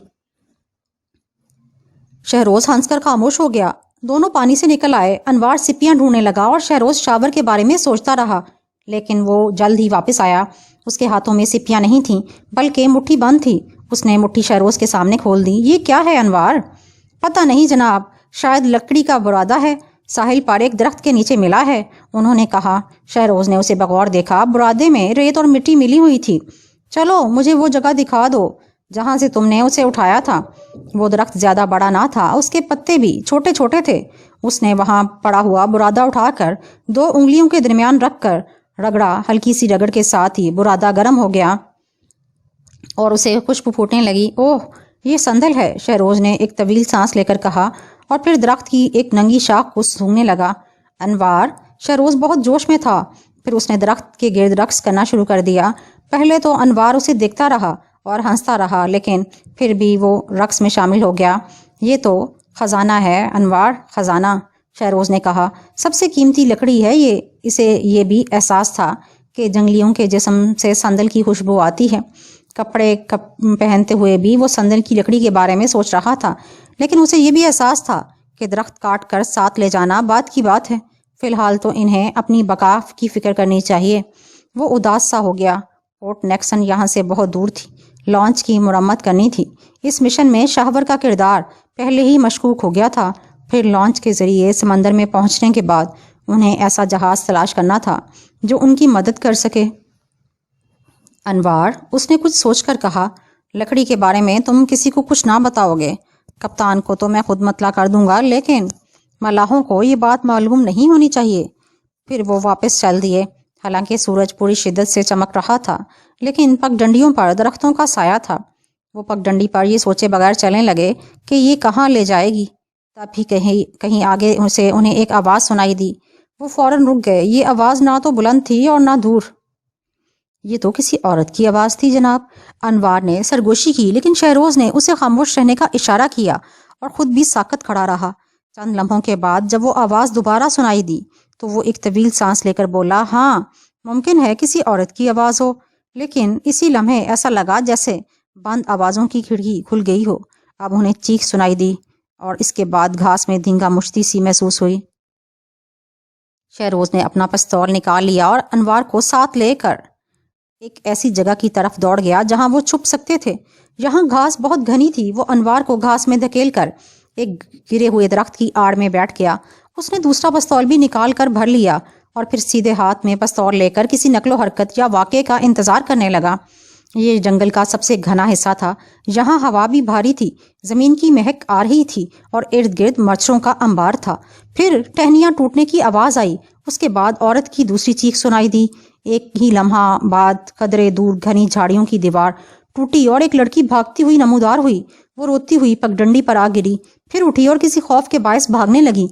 شہروز ہنس کر خاموش ہو گیا۔ دونوں پانی سے نکل آئے۔ انوار سپیاں ڈھونڈنے لگا اور شہروز شاور کے بارے میں سوچتا رہا، لیکن وہ جلد ہی واپس آیا۔ اس کے ہاتھوں میں سپیاں نہیں تھیں بلکہ مٹھی بند تھی۔ اس نے مٹھی شہروز کے سامنے کھول دی۔ یہ کیا ہے انوار؟ پتہ نہیں جناب، شاید لکڑی کا برادہ ہے، ساحل پر ایک درخت کے نیچے ملا ہے، انہوں نے کہا۔ شہروز نے اسے بغور دیکھا۔ برادے میں ریت اور مٹی ملی ہوئی تھی۔ چلو مجھے وہ جگہ دکھا دو جہاں سے تم نے اسے اٹھایا تھا۔ وہ درخت زیادہ بڑا نہ تھا، اس کے پتے بھی چھوٹے چھوٹے تھے۔ اس نے وہاں پڑا ہوا برادہ اٹھا کر 2 انگلیوں کے درمیان رکھ کر رگڑا۔ ہلکی سی رگڑ کے ساتھ ہی برادہ گرم ہو گیا اور اسے خوشبو پھوٹنے لگی۔ اوہ، یہ سندل ہے، شہروز نے ایک طویل سانس لے کر کہا اور پھر درخت کی ایک ننگی شاخ کو سونگھنے لگا۔ انوار، شہروز بہت جوش میں تھا۔ پھر اس نے درخت کے گرد رقص کرنا شروع کر دیا۔ پہلے تو انوار اسے دیکھتا رہا اور ہنستا رہا، لیکن پھر بھی وہ رقص میں شامل ہو گیا۔ یہ تو خزانہ ہے انوار، خزانہ، شہروز نے کہا۔ سب سے قیمتی لکڑی ہے یہ۔ اسے یہ بھی احساس تھا کہ جنگلیوں کے جسم سے سندل کی خوشبو آتی ہے۔ کپڑے پہنتے ہوئے بھی وہ سندل کی لکڑی کے بارے میں سوچ رہا تھا، لیکن اسے یہ بھی احساس تھا کہ درخت کاٹ کر ساتھ لے جانا بعد کی بات ہے۔ فی الحال تو انہیں اپنی بقا کی فکر کرنی چاہیے۔ وہ اداس سا ہو گیا۔ پورٹ نیکسن یہاں سے بہت دور تھی۔ لانچ کی مرمت کرنی تھی۔ اس مشن میں شاہور کا کردار پہلے ہی مشکوک ہو گیا تھا۔ پھر لانچ کے ذریعے سمندر میں پہنچنے کے بعد انہیں ایسا جہاز تلاش کرنا تھا جو ان کی مدد کر سکے۔ انوار، اس نے کچھ سوچ کر کہا، لکڑی کے بارے میں تم کسی کو کچھ نہ بتاؤ گے؟ کپتان کو تو میں خود مطلع کر دوں گا، لیکن ملاحوں کو یہ بات معلوم نہیں ہونی چاہیے۔ پھر وہ واپس چل دیے۔ حالانکہ سورج پوری شدت سے چمک رہا تھا، لیکن پگ ڈنڈیوں پر درختوں کا سایہ تھا۔ وہ پگ ڈنڈی پر یہ سوچے بغیر چلنے لگے کہ یہ کہاں لے جائے گی۔ تب بھی کہیں آگے سے انہیں ایک آواز سنائی دی۔ وہ فوراً رک گئے۔ یہ آواز نہ تو بلند تھی اور نہ دور۔ یہ تو کسی عورت کی آواز تھی جناب۔ انوار نے سرگوشی کی، لیکن شہروز نے اسے خاموش رہنے کا اشارہ کیا اور خود بھی ساکت کھڑا رہا۔ چند لمحوں کے بعد جب وہ آواز دوبارہ سنائی دی تو وہ ایک طویل سانس لے کر بولا، ہاں، ممکن ہے کسی عورت کی آواز ہو، لیکن اسی لمحے ایسا لگا جیسے بند آوازوں کی کھڑکی کھل گئی ہو۔ اب انہیں چیخ سنائی دی اور اس کے بعد گھاس میں دھینگا مچھتی سی محسوس ہوئی۔ شہروز نے اپنا پستول نکال لیا اور انوار کو ساتھ لے کر ایک ایسی جگہ کی طرف دوڑ گیا جہاں وہ چھپ سکتے تھے۔ یہاں گھاس بہت گھنی تھی۔ وہ انوار کو گھاس میں دھکیل کر ایک گرے ہوئے درخت کی آڑ میں بیٹھ گیا۔ اس نے دوسرا پستول بھی نکال کر بھر لیا اور پھر سیدھے ہاتھ میں پستول لے کر کسی نقل و حرکت یا واقعے کا انتظار کرنے لگا۔ یہ جنگل کا سب سے گھنا حصہ تھا۔ یہاں ہوا بھی بھاری تھی، زمین کی مہک آ رہی تھی اور ارد گرد مچھروں کا انبار تھا۔ پھر ٹہنیاں ٹوٹنے کی آواز آئی۔ اس کے بعد عورت کی دوسری چیخ سنائی دی۔ ایک ہی لمحہ بعد قدرے دور گھنی جھاڑیوں کی دیوار ٹوٹی اور ایک لڑکی بھاگتی ہوئی نمودار ہوئی۔ وہ روتی ہوئی پگڈنڈی پر آ گری، پھر اٹھی اور کسی خوف کے باعث بھاگنے لگی۔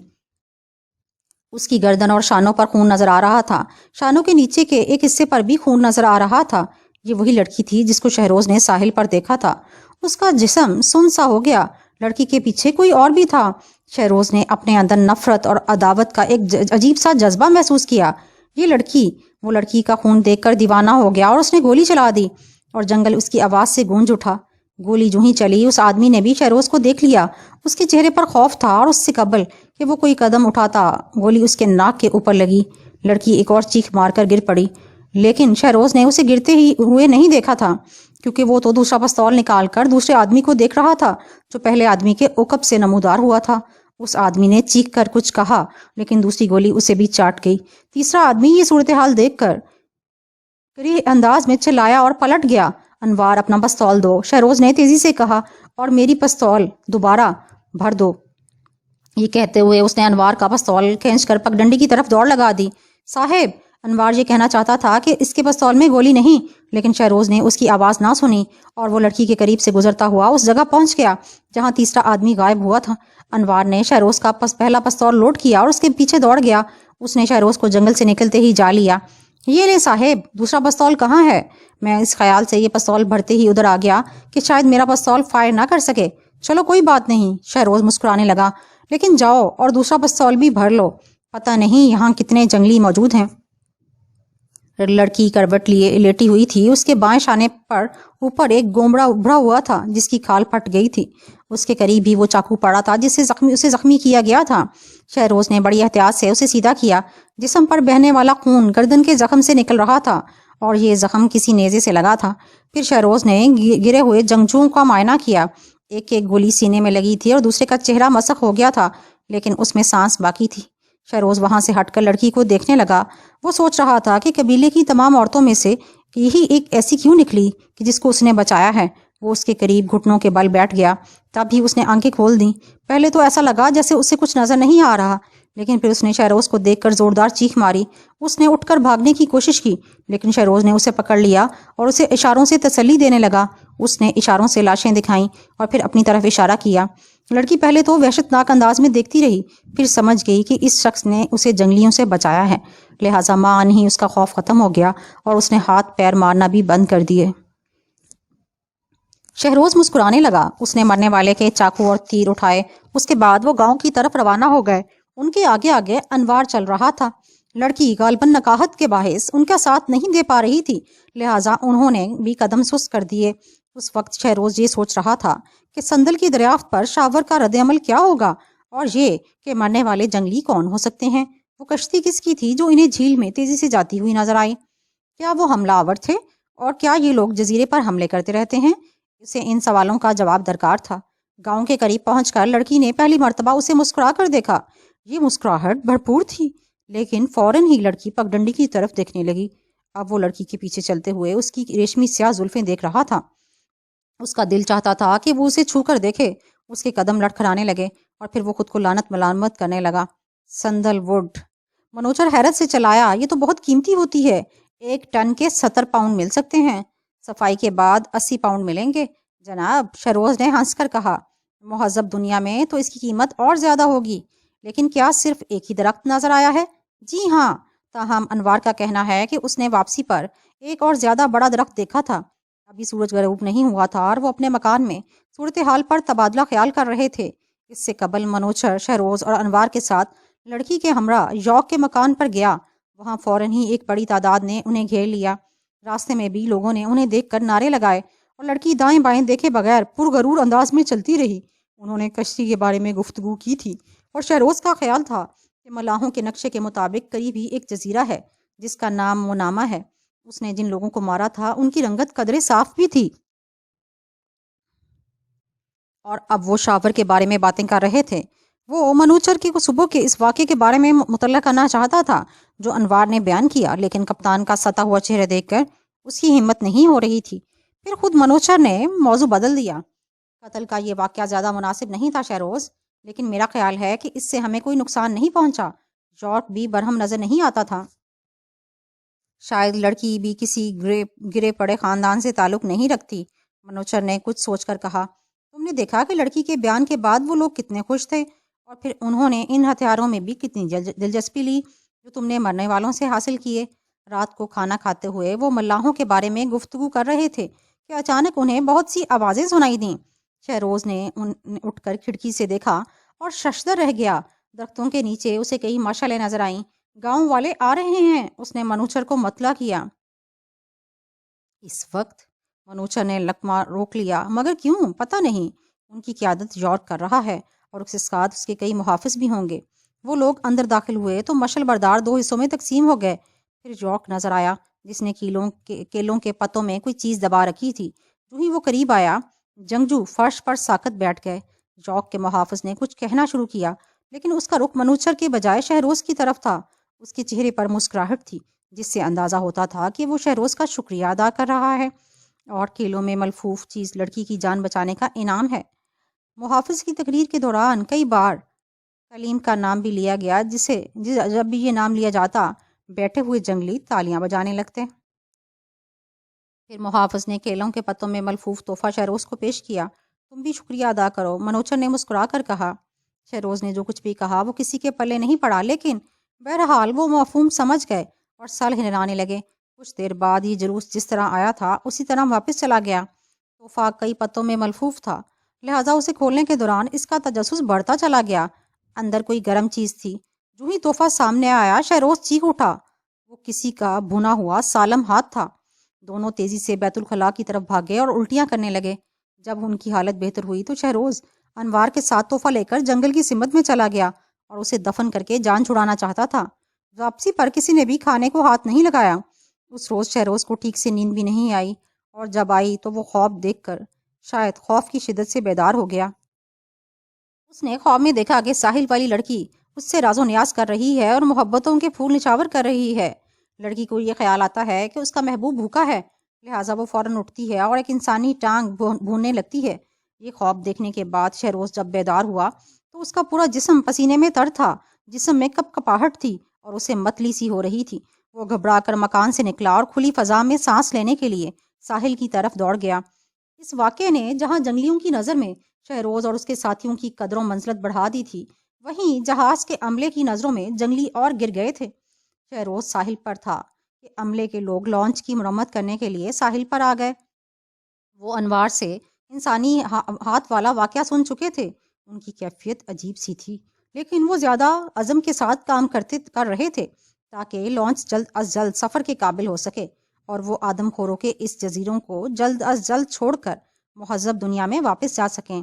اس کی گردن اور شانوں پر خون نظر آ رہا تھا۔ شانوں کے نیچے کے ایک حصے پر بھی خون نظر آ رہا تھا۔ یہ وہی لڑکی تھی جس کو شہروز نے ساحل پر دیکھا تھا۔ اس کا جسم سن سا ہو گیا۔ لڑکی کے پیچھے کوئی اور بھی تھا۔ شہروز نے اپنے اندر نفرت اور عداوت کا ایک عجیب سا جذبہ محسوس کیا۔ یہ لڑکی، وہ لڑکی کا خون دیکھ کر دیوانہ ہو گیا اور اس نے گولی چلا دی اور جنگل اس کی آواز سے گونج اٹھا۔ گولی جو ہی چلی، اس آدمی نے بھی شہروز کو دیکھ لیا۔ اس کے چہرے پر خوف تھا اور اس سے قبل کہ وہ کوئی قدم اٹھاتا گولی اس کے ناک کے اوپر لگی۔ لڑکی ایک اور چیخ مار کر گر پڑی، لیکن شہروز نے اسے گرتے ہی ہوئے نہیں دیکھا تھا، کیونکہ وہ تو دوسرا پستول نکال کر دوسرے آدمی کو دیکھ رہا تھا جو پہلے آدمی کے عقب سے نمودار ہوا تھا۔ اس آدمی نے چیخ کر کچھ کہا، لیکن دوسری گولی اسے بھی چاٹ گئی۔ تیسرا آدمی یہ صورتحال دیکھ کر کری انداز میں چلایا اور پلٹ گیا۔ انوار اپنا پستول دو، شہروز نے تیزی سے کہا، اور میری پستول دوبارہ بھر دو۔ یہ کہتے ہوئے اس نے انوار کا پستول کھینچ کر پگڈنڈی کی طرف دوڑ لگا دی۔ صاحب! انوار یہ کہنا چاہتا تھا کہ اس کے پستول میں گولی نہیں، لیکن شہروز نے اس کی آواز نہ سنی اور وہ لڑکی کے قریب سے گزرتا ہوا اس جگہ پہنچ گیا جہاں تیسرا آدمی غائب ہوا تھا۔ انوار نے شہروز کا پہلا پستول لوڈ کیا اور اس کے پیچھے دوڑ گیا۔ اس نے شہروز کو جنگل سے نکلتے ہی جا لیا۔ یہ لے صاحب، دوسرا پستول کہاں ہے؟ میں اس خیال سے یہ پستول بھرتے ہی ادھر آ گیا کہ شاید میرا پستول فائر نہ کر سکے۔ چلو کوئی بات نہیں، شہروز مسکرانے لگا، لیکن جاؤ اور دوسرا پستول بھی بھر لو، پتہ نہیں یہاں کتنے جنگلی موجود ہیں۔ لڑکی کروٹ لیے لیٹی ہوئی تھی۔ اس کے بائیں شانے پر اوپر ایک گومڑا ابھرا ہوا تھا جس کی کھال پھٹ گئی تھی۔ اس کے قریب ہی وہ چاقو پڑا تھا جس سے اسے زخمی کیا گیا تھا۔ شہروز نے بڑی احتیاط سے اسے سیدھا کیا۔ جسم پر بہنے والا خون گردن کے زخم سے نکل رہا تھا اور یہ زخم کسی نیزے سے لگا تھا۔ پھر شہروز نے گرے ہوئے جنگجوؤں کا معائنہ کیا۔ ایک ایک گولی سینے میں لگی تھی اور دوسرے کا چہرہ مسخ ہو گیا تھا، لیکن اس میں سانس باقی تھی۔ شہروز وہاں سے ہٹ کر لڑکی کو دیکھنے لگا۔ وہ سوچ رہا تھا کہ قبیلے کی تمام عورتوں میں سے یہی ایک ایسی کیوں نکلی کہ جس کو اس نے بچایا ہے۔ وہ اس کے قریب گھٹنوں کے بل بیٹھ گیا۔ تب ہی اس نے آنکھیں کھول دیں۔ پہلے تو ایسا لگا جیسے اسے کچھ نظر نہیں آ رہا، لیکن پھر اس نے شہروز کو دیکھ کر زوردار چیخ ماری۔ اس نے اٹھ کر بھاگنے کی کوشش کی، لیکن شہروز نے اسے پکڑ لیا اور اسے اشاروں سے تسلی دینے لگا۔ اس نے اشاروں سے لاشیں دکھائیں اور پھر اپنی طرف اشارہ کیا۔ لڑکی پہلے تو وحشت ناک انداز میں دیکھتی رہی، پھر سمجھ گئی کہ اس شخص نے اسے جنگلیوں سے بچایا ہے، لہٰذا ماں نہیں اس کا خوف ختم ہو گیا اور اس نے ہاتھ پیر مارنا بھی بند کر دیے۔ شہروز مسکرانے لگا۔ اس نے مرنے والے کے چاقو اور تیر اٹھائے۔ اس کے بعد وہ گاؤں کی طرف روانہ ہو گئے۔ ان کے آگے آگے انوار چل رہا تھا۔ لڑکی غالباً نکاہت کے باعث ان کا ساتھ نہیں دے پا رہی تھی، لہٰذا انہوں نے بھی قدم سست کر دیے۔ اس وقت شہروز یہ سوچ رہا تھا کہ سندل کی دریافت پر شاور کا رد عمل کیا ہوگا، اور یہ کہ مرنے والے جنگلی کون ہو سکتے ہیں۔ وہ کشتی کس کی تھی جو انہیں جھیل میں تیزی سے جاتی ہوئی نظر آئی؟ کیا وہ حملہ آور تھے؟ اور کیا یہ لوگ جزیرے پر حملے کرتے رہتے ہیں؟ اسے ان سوالوں کا جواب درکار تھا۔ گاؤں کے قریب پہنچ کر لڑکی نے پہلی مرتبہ اسے مسکرا کر دیکھا۔ یہ مسکراہٹ بھرپور تھی، لیکن فوراً ہی لڑکی پگڈنڈی کی طرف دیکھنے لگی۔ اب وہ لڑکی کے پیچھے چلتے ہوئے اس کی ریشمی سیاہ زلفیں دیکھ رہا تھا۔ اس کا دل چاہتا تھا کہ وہ اسے چھو کر دیکھے۔ اس کے قدم لڑکھڑانے لگے اور پھر وہ خود کو لعنت ملامت کرنے لگا۔ سندل ووڈ! منوچر حیرت سے چلایا، یہ تو بہت قیمتی ہوتی ہے۔ 1 ٹن کے 70 پاؤنڈ مل سکتے ہیں، صفائی کے بعد 80 پاؤنڈ ملیں گے جناب، شہروز نے ہنس کر کہا۔ مہذب دنیا میں تو اس کی قیمت اور زیادہ ہوگی، لیکن کیا صرف ایک ہی درخت نظر آیا ہے؟ جی ہاں، تاہم انوار کا کہنا ہے کہ اس نے واپسی پر ایک اور زیادہ بڑا درخت دیکھا تھا۔ ابھی سورج غروب نہیں ہوا تھا اور وہ اپنے مکان میں صورتحال پر تبادلہ خیال کر رہے تھے۔ اس سے قبل منوچر، شہروز اور انوار کے ساتھ لڑکی کے ہمراہ یوک کے مکان پر گیا۔ وہاں فوراً ہی ایک بڑی تعداد نے انہیں گھیر لیا۔ راستے میں بھی لوگوں نے انہیں دیکھ کر نعرے لگائے اور لڑکی دائیں بائیں دیکھے بغیر پرغرور انداز میں چلتی رہی۔ انہوں نے کشتی کے بارے میں گفتگو کی تھی اور شہروز کا خیال تھا کہ ملاحوں کے نقشے کے مطابق قریب ہی ایک جزیرہ ہے جس کا نام منامہ ہے۔ اس نے جن لوگوں کو مارا تھا ان کی رنگت قدرے صاف بھی تھی، اور اب وہ شاور کے بارے میں باتیں کر رہے تھے۔ وہ منوچر کی صبح کے اس واقعے کے بارے میں مطلع کرنا چاہتا تھا جو انوار نے بیان کیا، لیکن کپتان کا ستا ہوا چہرہ دیکھ کر اس کی ہمت نہیں ہو رہی تھی۔ پھر خود منوچر نے موضوع بدل دیا۔ قتل کا یہ واقعہ زیادہ مناسب نہیں تھا شہروز، لیکن میرا خیال ہے کہ اس سے ہمیں کوئی نقصان نہیں پہنچا۔ یارک بھی برہم نظر نہیں آتا تھا۔ شاید لڑکی بھی کسی گرے پڑے خاندان سے تعلق نہیں رکھتی، منوچر نے کچھ سوچ کر کہا۔ تم نے دیکھا کہ لڑکی کے بیان کے بعد وہ لوگ کتنے خوش تھے، اور پھر انہوں نے ان ہتھیاروں میں بھی کتنی دلچسپی لی جو تم نے مرنے والوں سے حاصل کیے۔ رات کو کھانا کھاتے ہوئے وہ ملاحوں کے بارے میں گفتگو کر رہے تھے کہ اچانک انہیں بہت سی آوازیں سنائی دیں۔ شہروز نے اٹھ کر کھڑکی سے دیکھا اور ششدر رہ گیا۔ درختوں کے نیچے اسے کئی مشعلیں نظر آئیں۔ گاؤں والے آ رہے ہیں، اس نے منوچر کو مطلع کیا۔ اس وقت منوچر نے لکما روک لیا، مگر کیوں؟ پتہ نہیں۔ ان کی قیادت یارک کر رہا ہے اور اس کے ساتھ اس کے کئی محافظ بھی ہوں گے۔ وہ لوگ اندر داخل ہوئے تو مشل بردار 2 حصوں میں تقسیم ہو گئے۔ پھر یارک نظر آیا جس نے کیلوں کے پتوں میں کوئی چیز دبا رکھی تھی۔ جو ہی وہ قریب آیا، جنگجو فرش پر ساکت بیٹھ گئے۔ یارک کے محافظ نے کچھ کہنا شروع کیا، لیکن اس کا رخ منوچر کے بجائے شہروز کی طرف تھا۔ اس کے چہرے پر مسکراہٹ تھی جس سے اندازہ ہوتا تھا کہ وہ شہروز کا شکریہ ادا کر رہا ہے اور کھیلوں میں ملفوف چیز لڑکی کی جان بچانے کا انعام ہے۔ محافظ کی تقریر کے دوران کئی بار کلیم کا نام بھی لیا گیا، جب بھی یہ نام لیا جاتا بیٹھے ہوئے جنگلی تالیاں بجانے لگتے۔ پھر محافظ نے کیلوں کے پتوں میں ملفوف تحفہ شہروز کو پیش کیا۔ تم بھی شکریہ ادا کرو، منوچر نے مسکرا کر کہا۔ شہروز نے جو کچھ بھی کہا وہ کسی کے پلے نہیں پڑا، لیکن بہرحال وہ مفہوم سمجھ گئے اور سر ہلانے لگے۔ کچھ دیر بعد یہ جلوس جس طرح آیا تھا اسی طرح واپس چلا گیا۔ تحفہ کئی پتوں میں ملفوف تھا، لہٰذا اسے کھولنے کے دوران اس کا تجسس بڑھتا چلا گیا۔ اندر کوئی گرم چیز تھی۔ جو ہی تحفہ سامنے آیا شہروز چیخ اٹھا۔ وہ کسی کا بھنا ہوا سالم ہاتھ تھا۔ دونوں تیزی سے بیت الخلاء کی طرف بھاگے اور الٹیاں کرنے لگے۔ جب ان کی حالت بہتر ہوئی تو شہروز انوار کے ساتھ تحفہ لے کر جنگل کی سمت میں چلا گیا اور اسے دفن کر کے جان چھڑانا چاہتا تھا۔ واپسی پر کسی نے بھی کھانے کو ہاتھ نہیں لگایا۔ اس روز شہروز کو ٹھیک سے نیند بھی نہیں آئی، اور جب آئی تو وہ خواب دیکھ کر شاید خوف کی شدت سے بیدار ہو گیا۔ اس نے خواب میں دیکھا کہ ساحل والی لڑکی اس سے راز و نیاز کر رہی ہے اور محبتوں کے پھول نچھاور کر رہی ہے۔ لڑکی کو یہ خیال آتا ہے کہ اس کا محبوب بھوکا ہے، لہٰذا وہ فوراً اٹھتی ہے اور ایک انسانی ٹانگ بھوننے لگتی ہے۔ یہ خواب دیکھنے کے بعد شہروز جب بیدار ہوا تو اس کا پورا جسم پسینے میں تر تھا، جسم میں کپ کپاہٹ تھی اور اسے متلی سی ہو رہی تھی۔ وہ گھبرا کر مکان سے نکلا اور کھلی فضا میں سانس لینے کے لیے ساحل کی طرف دوڑ گیا۔ اس واقعے نے جہاں جنگلیوں کی نظر میں شہروز اور اس کے ساتھیوں کی قدر و منزلت بڑھا دی تھی، وہیں جہاز کے عملے کی نظروں میں جنگلی اور گر گئے تھے۔ شہروز ساحل پر تھا کہ عملے کے لوگ لانچ کی مرمت کرنے کے لیے ساحل پر آ گئے۔ وہ انوار سے انسانی ہاتھ والا واقعہ سن چکے تھے۔ ان کی کیفیت عجیب سی تھی، لیکن وہ زیادہ عزم کے ساتھ کام کر رہے تھے تاکہ لانچ جلد از جلد سفر کے قابل ہو سکے اور وہ آدم خوروں کے اس جزیروں کو جلد از جلد چھوڑ کر مہذب دنیا میں واپس جا سکیں۔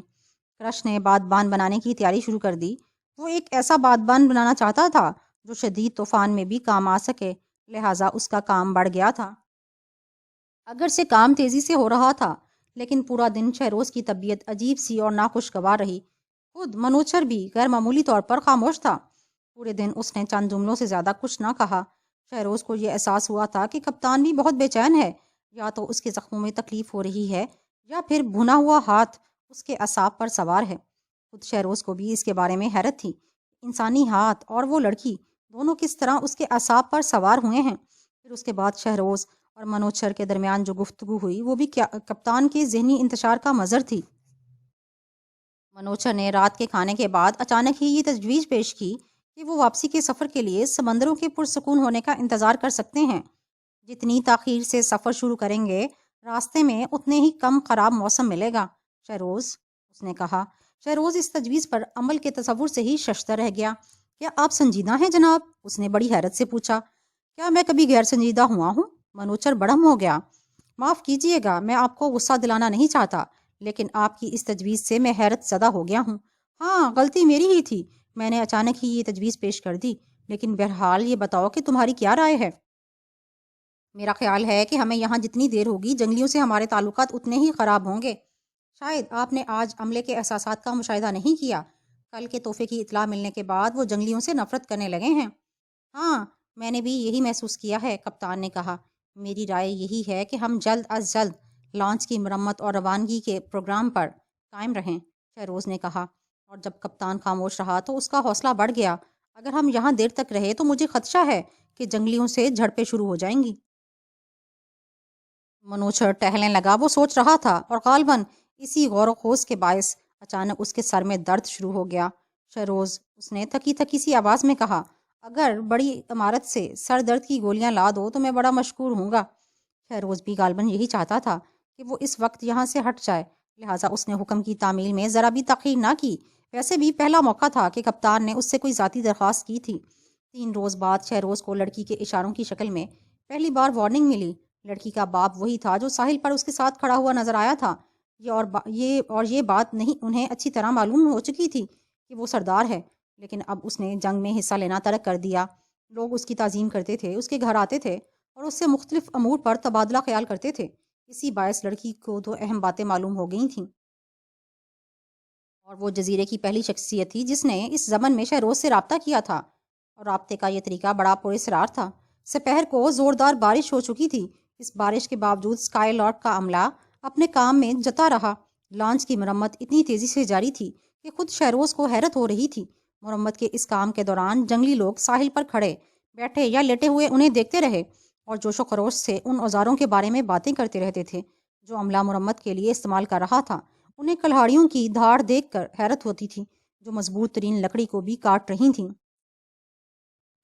کرش نے بادبان بنانے کی تیاری شروع کر دی۔ وہ ایک ایسا بادبان بنانا چاہتا تھا جو شدید طوفان میں بھی کام آ سکے، لہٰذا اس کا کام بڑھ گیا تھا۔ اگر سے کام تیزی سے ہو رہا تھا، لیکن پورا دن شہروز کی طبیعت عجیب سی اور ناخوشگوار رہی۔ خود منوچر بھی غیر معمولی طور پر خاموش تھا۔ پورے دن اس نے چند جملوں سے زیادہ کچھ نہ کہا۔ شہروز کو یہ احساس ہوا تھا کہ کپتان بھی بہت بے چین ہے، یا تو اس کے زخموں میں تکلیف ہو رہی ہے یا پھر بھنا ہوا ہاتھ اس کے اعصاب پر سوار ہے۔ خود شہروز کو بھی اس کے بارے میں حیرت تھی۔ انسانی ہاتھ اور وہ لڑکی دونوں کس طرح اس کے اعصاب پر سوار ہوئے ہیں۔ پھر اس کے بعد شہروز اور منوچر کے درمیان جو گفتگو ہوئی وہ بھی کپتان کے ذہنی انتشار کا مظہر تھی۔ منوچر نے رات کے کھانے کے بعد اچانک ہی یہ تجویز پیش کی کہ وہ واپسی کے سفر کے لیے سمندروں کے پرسکون ہونے کا انتظار کر سکتے ہیں۔ جتنی تاخیر سے سفر شروع کریں گے راستے میں اتنے ہی کم خراب موسم ملے گا شہروز، اس نے کہا۔ شہروز اس تجویز پر عمل کے تصور سے ہی ششدر رہ گیا۔ کیا آپ سنجیدہ ہیں جناب؟ اس نے بڑی حیرت سے پوچھا۔ کیا میں کبھی غیر سنجیدہ ہوا ہوں؟ منوچر بڑھم ہو گیا۔ معاف کیجیے گا، میں آپ کو غصہ دلانا نہیں چاہتا، لیکن آپ کی اس تجویز سے میں حیرت زدہ ہو گیا ہوں۔ ہاں، غلطی میری ہی تھی، میں نے اچانک ہی یہ تجویز پیش کر دی، لیکن بہرحال یہ بتاؤ کہ تمہاری کیا رائے ہے؟ میرا خیال ہے کہ ہمیں یہاں جتنی دیر ہوگی جنگلیوں سے ہمارے تعلقات اتنے ہی خراب ہوں گے۔ شاید آپ نے آج عملے کے احساسات کا مشاہدہ نہیں کیا۔ کل کے تحفے کی اطلاع ملنے کے بعد وہ جنگلیوں سے نفرت کرنے لگے ہیں۔ ہاں، میں نے بھی یہی محسوس کیا ہے، کپتان نے کہا۔ میری رائے یہی ہے کہ ہم جلد از جلد لانچ کی مرمت اور روانگی کے پروگرام پر قائم رہیں، شہروز نے کہا۔ اور جب کپتان خاموش رہا تو اس کا حوصلہ بڑھ گیا۔ اگر ہم یہاں دیر تک رہے تو مجھے خدشہ ہے کہ جنگلیوں سے جھڑپیں شروع ہو جائیں گی۔ منوچر ٹہلنے لگا۔ وہ سوچ رہا تھا اور غالباً اسی غور و خوض کے باعث اچانک اس کے سر میں درد شروع ہو گیا۔ شہروز، اس نے تھکی تھکی سی آواز میں کہا، اگر بڑی عمارت سے سر درد کی گولیاں لا دو تو میں بڑا مشکور ہوں گا۔ شہروز بھی غالباً یہی چاہتا تھا کہ وہ اس وقت یہاں سے ہٹ جائے، لہٰذا اس نے حکم کی تعمیل میں ذرا بھی تاخیر نہ کی۔ ویسے بھی پہلا موقع تھا کہ کپتان نے اس سے کوئی ذاتی درخواست کی تھی۔ 3 روز بعد شہروز کو لڑکی کے اشاروں کی شکل میں پہلی بار وارننگ ملی۔ لڑکی کا باپ وہی تھا جو ساحل پر اس کے ساتھ کھڑا ہوا نظر آیا تھا۔ یہ بات نہیں انہیں اچھی طرح معلوم ہو چکی تھی کہ وہ سردار ہے، لیکن اب اس نے جنگ میں حصہ لینا ترک کر دیا۔ لوگ اس کی تعظیم کرتے تھے، اس کے گھر آتے تھے اور اس سے مختلف امور پر تبادلہ خیال کرتے تھے۔ اسی باعث لڑکی کو 2 اہم باتیں معلوم ہو گئی تھیں، اور وہ جزیرے کی پہلی شخصیت تھی جس نے اس زمن میں شہروز سے رابطہ کیا تھا، اور رابطے کا یہ طریقہ بڑا پراسرار تھا۔ سپہر کو زوردار بارش ہو چکی تھی۔ اس بارش کے باوجود اسکائی لاٹ کا عملہ اپنے کام میں جتا رہا۔ لانچ کی مرمت اتنی تیزی سے جاری تھی کہ خود شہروز کو حیرت ہو رہی تھی۔ مرمت کے اس کام کے دوران جنگلی لوگ ساحل پر کھڑے، بیٹھے یا لیٹے ہوئے انہیں دیکھتے رہے اور جوش و خروش سے ان اوزاروں کے بارے میں باتیں کرتے رہتے تھے جو عملہ مرمت کے لیے استعمال کر رہا تھا۔ انہیں کلہاڑیوں کی دھاڑ دیکھ کر حیرت ہوتی تھی جو مضبوط ترین لکڑی کو بھی کاٹ رہی تھیں۔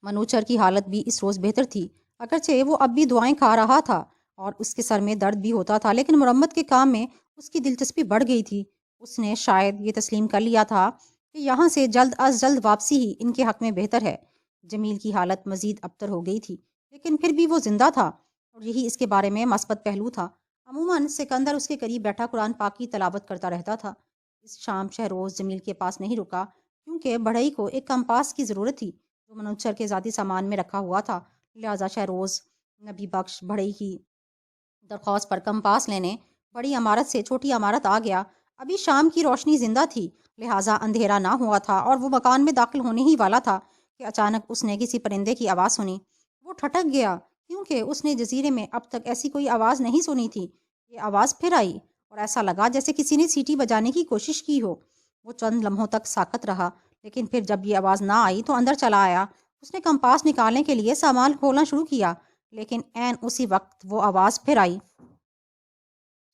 منوچر کی حالت بھی اس روز بہتر تھی، اگرچہ وہ اب بھی دعائیں کھا رہا تھا اور اس کے سر میں درد بھی ہوتا تھا، لیکن مرمت کے کام میں اس کی دلچسپی بڑھ گئی تھی۔ اس نے شاید یہ تسلیم کر لیا تھا کہ یہاں سے جلد از جلد واپسی ہی ان کے حق میں بہتر ہے۔ جمیل کی حالت مزید ابتر ہو گئی تھی، لیکن پھر بھی وہ زندہ تھا اور یہی اس کے بارے میں مثبت پہلو تھا۔ عموماً سکندر اس کے قریب بیٹھا قرآن پاک کی تلاوت کرتا رہتا تھا۔ اس شام شہروز جمیل کے پاس نہیں رکا کیونکہ بڑھئی کو ایک کمپاس کی ضرورت تھی جو منوچر کے ذاتی سامان میں رکھا ہوا تھا، لہٰذا شہروز نبی بخش بڑھئی کی درخواست پر کمپاس لینے بڑی عمارت سے چھوٹی عمارت آ گیا۔ ابھی شام کی روشنی زندہ تھی، لہٰذا اندھیرا نہ ہوا تھا اور وہ مکان میں داخل ہونے ہی والا تھا کہ اچانک اس نے کسی پرندے کی آواز سنی۔ وہ ٹھٹک گیا کیونکہ اس نے جزیرے میں اب تک ایسی کوئی آواز نہیں سنی تھی۔ یہ آواز پھر آئی اور ایسا لگا جیسے کسی نے سیٹی بجانے کی کوشش کی ہو۔ وہ چند لمحوں تک ساکت رہا، لیکن پھر جب یہ آواز نہ آئی تو اندر چلا آیا۔ اس نے کمپاس نکالنے کے لیے سامان کھولنا شروع کیا، لیکن عین اسی وقت وہ آواز پھر آئی۔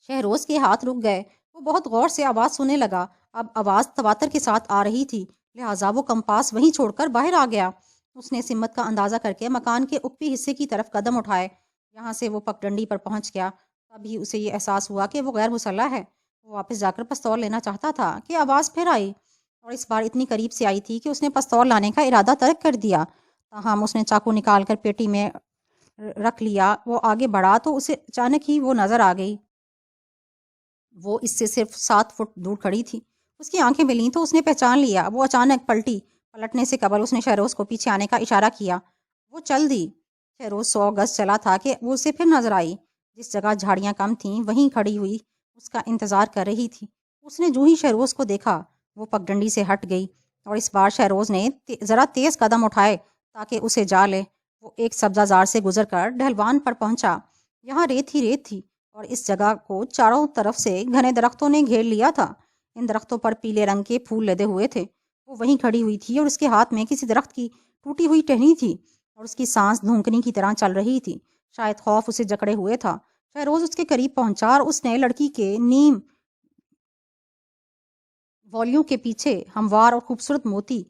شہروز کے ہاتھ رک گئے۔ وہ بہت غور سے آواز سننے لگا۔ اب آواز تواتر کے ساتھ آ رہی تھی، لہٰذا وہ کمپاس وہیں چھوڑ کر باہر آ گیا۔ اس نے سمت کا اندازہ کر کے مکان کے اوپری حصے کی طرف قدم اٹھائے۔ یہاں سے وہ پگڈنڈی پر پہنچ گیا۔ تبھی اسے یہ احساس ہوا کہ وہ غیر مسلح ہے۔ وہ واپس جا کر پستول لینا چاہتا تھا کہ آواز پھر آئی اور اس بار اتنی قریب سے آئی تھی کہ اس نے پستول لانے کا ارادہ ترک کر دیا۔ تاہم اس نے چاقو نکال کر پیٹی میں رکھ لیا۔ وہ آگے بڑھا تو اسے اچانک ہی وہ نظر آ گئی۔ وہ اس سے صرف 7 فٹ دور کھڑی تھی۔ اس کی آنکھیں ملیں تو اس نے پہچان لیا۔ وہ اچانک پلٹی۔ پلٹنے سے قبل اس نے شہروز کو پیچھے آنے کا اشارہ کیا۔ وہ چل دی۔ شہروز 100 گز چلا تھا کہ وہ اسے پھر نظر آئی۔ جس جگہ جھاڑیاں کم تھیں وہیں کھڑی ہوئی اس کا انتظار کر رہی تھی۔ اس نے جو ہی شہروز کو دیکھا وہ پگڈنڈی سے ہٹ گئی اور اس بار شہروز نے ذرا تیز قدم اٹھائے تاکہ اسے جا لے۔ وہ ایک سبزہ زار سے گزر کر ڈھلوان پر پہنچا۔ یہاں ریت ہی ریت تھی اور اس جگہ کو چاروں طرف سے گھنے درختوں نے گھیر لیا تھا۔ ان درختوں پر پیلے رنگ کے پھول لدے ہوئے تھے۔ وہ وہیں کھڑی ہوئی تھی اور اس کے ہاتھ میں کسی درخت کی ٹوٹی ہوئی ٹہنی تھی اور اس کی سانس دھونکنی کی طرح چل رہی تھی۔ شاید خوف اسے جکڑے ہوئے تھا۔ شہروز اس کے قریب پہنچا اور اس نے لڑکی کے نیم والیوں کے پیچھے ہموار اور خوبصورت موتی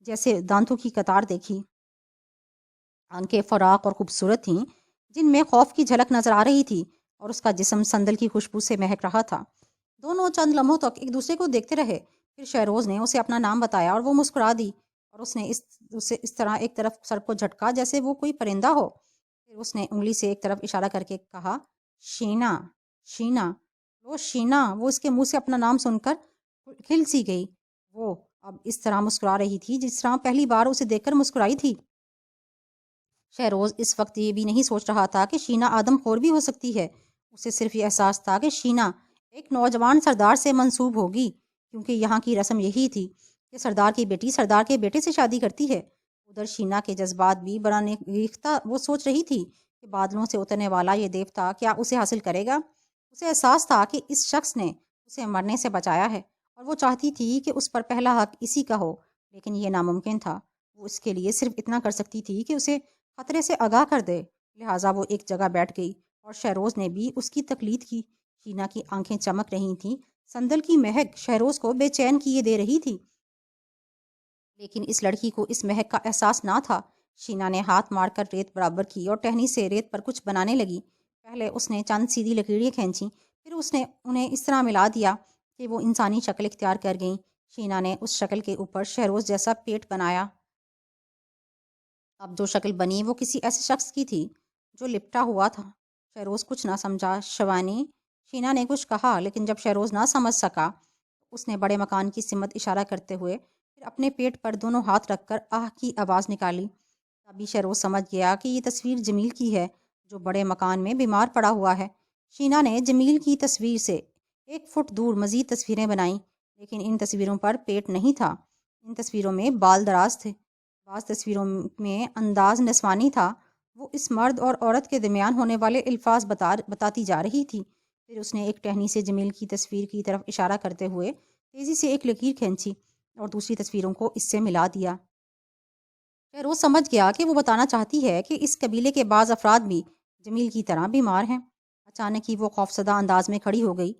جیسے دانتوں کی قطار دیکھی۔ آنکھیں فراق اور خوبصورت تھیں جن میں خوف کی جھلک نظر آ رہی تھی اور اس کا جسم سندل کی خوشبو سے مہک رہا تھا۔ دونوں چند لمحوں تک ایک دوسرے کو دیکھتے رہے۔ پھر شہروز نے اسے اپنا نام بتایا اور وہ مسکرا دی اور اس نے اسے اس طرح ایک طرف سر کو جھٹکا جیسے وہ کوئی پرندہ ہو۔ پھر اس نے انگلی سے ایک طرف اشارہ کر کے کہا، شینا، شینا، وہ شینا۔ وہ اس کے منہ سے اپنا نام سن کر کھل سی گئی۔ وہ اب اس طرح مسکرا رہی تھی جس طرح پہلی بار اسے دیکھ کر مسکرائی تھی۔ شہروز اس وقت یہ بھی نہیں سوچ رہا تھا کہ شینا آدم خور بھی ہو سکتی ہے۔ اسے صرف یہ احساس تھا کہ شینا ایک نوجوان سردار سے منسوب ہوگی، کیونکہ یہاں کی رسم یہی تھی کہ سردار کی بیٹی سردار کے بیٹے سے شادی کرتی ہے۔ ادھر شینا کے جذبات بھی بڑا ریختہ۔ وہ سوچ رہی تھی کہ بادلوں سے اترنے والا یہ دیوتا کیا اسے حاصل کرے گا۔ اسے احساس تھا کہ اس شخص نے اسے مرنے سے بچایا ہے اور وہ چاہتی تھی کہ اس پر پہلا حق اسی کا ہو، لیکن یہ ناممکن تھا۔ وہ اس کے لیے صرف اتنا کر سکتی تھی کہ اسے خطرے سے آگاہ کر دے، لہٰذا وہ ایک جگہ بیٹھ گئی اور شہروز نے بھی اس کی تقلید کی۔ شینا کی آنکھیں چمک رہی تھیں، سندل کی مہک شہروز کو بے چین کیے دے رہی تھی، لیکن اس لڑکی کو اس مہک کا احساس نہ تھا۔ شینا نے ہاتھ مار کر ریت برابر کی اور ٹہنی سے ریت پر کچھ بنانے لگی۔ پہلے اس نے چند سیدھی لکیریں کھینچی، پھر اس نے انہیں اس طرح ملا دیا کہ وہ انسانی شکل اختیار کر گئیں۔ شینا نے اس شکل کے اوپر شہروز جیسا پیٹ بنایا۔ اب جو شکل بنی وہ کسی ایسے شخص کی تھی جو لپٹا ہوا تھا۔ شہروز کچھ نہ سمجھا۔ شوانی، شینا نے کچھ کہا، لیکن جب شہروز نہ سمجھ سکا اس نے بڑے مکان کی سمت اشارہ کرتے ہوئے پھر اپنے پیٹ پر دونوں ہاتھ رکھ کر آہ کی آواز نکالی۔ تبھی شہروز سمجھ گیا کہ یہ تصویر جمیل کی ہے جو بڑے مکان میں بیمار پڑا ہوا ہے۔ شینا نے جمیل کی تصویر سے 1 فٹ دور مزید تصویریں بنائیں، لیکن ان تصویروں پر پیٹ نہیں تھا۔ ان تصویروں میں بال دراز تھے، بعض تصویروں میں انداز نسوانی تھا وہ اس مرد اور عورت کے درمیان ہونے والے الفاظ بتاتی جا رہی تھی۔ پھر اس نے ایک ٹہنی سے جمیل کی تصویر کی طرف اشارہ کرتے ہوئے تیزی سے ایک لکیر کھینچی اور دوسری تصویروں کو اس سے ملا دیا۔ شہروز سمجھ گیا کہ وہ بتانا چاہتی ہے کہ اس قبیلے کے بعض افراد بھی جمیل کی طرح بیمار ہیں۔ اچانک ہی وہ خوفزدہ انداز میں کھڑی ہو گئی۔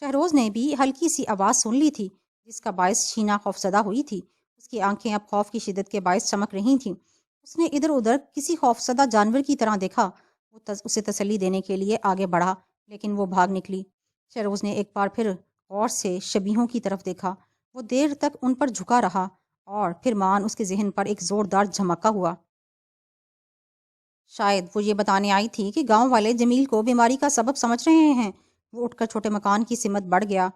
شہروز نے بھی ہلکی سی آواز سن لی تھی جس کا باعث شینا خوفزدہ ہوئی تھی۔ اس کی آنکھیں اب خوف کی شدت کے باعث چمک رہی تھیں۔ اس نے ادھر ادھر کسی خوفزدہ جانور کی طرح دیکھا۔ وہ اسے تسلی دینے کے لیے آگے بڑھا لیکن وہ بھاگ نکلی۔ شہروز نے ایک بار پھر غور سے شبیہوں کی طرف دیکھا۔ وہ دیر تک ان پر جھکا رہا اور پھر مان اس کے ذہن پر ایک زوردار دھماکہ ہوا۔ شاید وہ یہ بتانے آئی تھی کہ گاؤں والے جمیل کو بیماری کا سبب سمجھ رہے ہیں۔ وہ اٹھ کر چھوٹے مکان کی سمت بڑھ گیا۔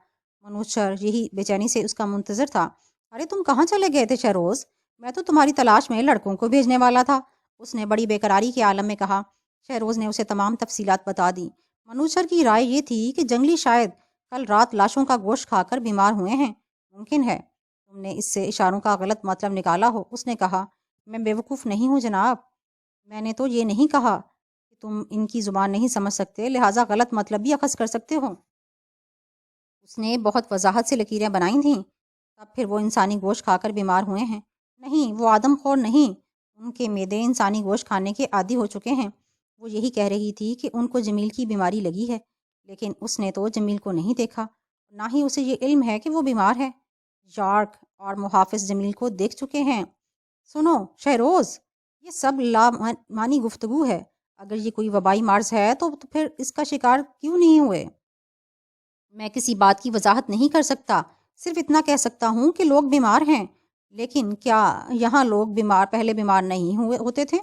منوچر یہی بے چینی سے اس کا منتظر تھا۔ ارے تم کہاں چلے گئے تھے شہروز؟ میں تو تمہاری تلاش میں لڑکوں کو بھیجنے والا تھا، اس نے بڑی بے قراری کے عالم میں کہا۔ شہروز نے اسے تمام تفصیلات بتا دی۔ منوچر کی رائے یہ تھی کہ جنگلی شاید کل رات لاشوں کا گوشت کھا کر بیمار ہوئے ہیں۔ ممکن ہے تم نے اس سے اشاروں کا غلط مطلب نکالا ہو۔ اس نے کہا، میں بیوقوف نہیں ہوں جناب، میں نے تو یہ نہیں کہا کہ تم ان کی زبان نہیں سمجھ سکتے، لہٰذا غلط مطلب بھی اخذ کر سکتے ہو۔ اس نے بہت وضاحت سے لکیریں بنائی تھیں۔ تب پھر وہ انسانی گوشت کھا کر بیمار ہوئے ہیں؟ نہیں، وہ آدم خور نہیں، ان کے معدے انسانی گوشت کھانے کے عادی ہو چکے ہیں۔ وہ یہی کہہ رہی تھی کہ ان کو جمیل کی بیماری لگی ہے، لیکن اس نے تو جمیل کو نہیں دیکھا، نہ ہی اسے یہ علم ہے کہ وہ بیمار ہے۔ یارک اور محافظ جمیل کو دیکھ چکے ہیں۔ سنو شہروز، یہ سب لامعنی گفتگو ہے۔ اگر یہ کوئی وبائی مرض ہے تو پھر اس کا شکار کیوں نہیں ہوئے؟ میں کسی بات کی وضاحت نہیں کر سکتا، صرف اتنا کہہ سکتا ہوں کہ لوگ بیمار ہیں۔ لیکن کیا یہاں لوگ پہلے بیمار نہیں ہوتے تھے؟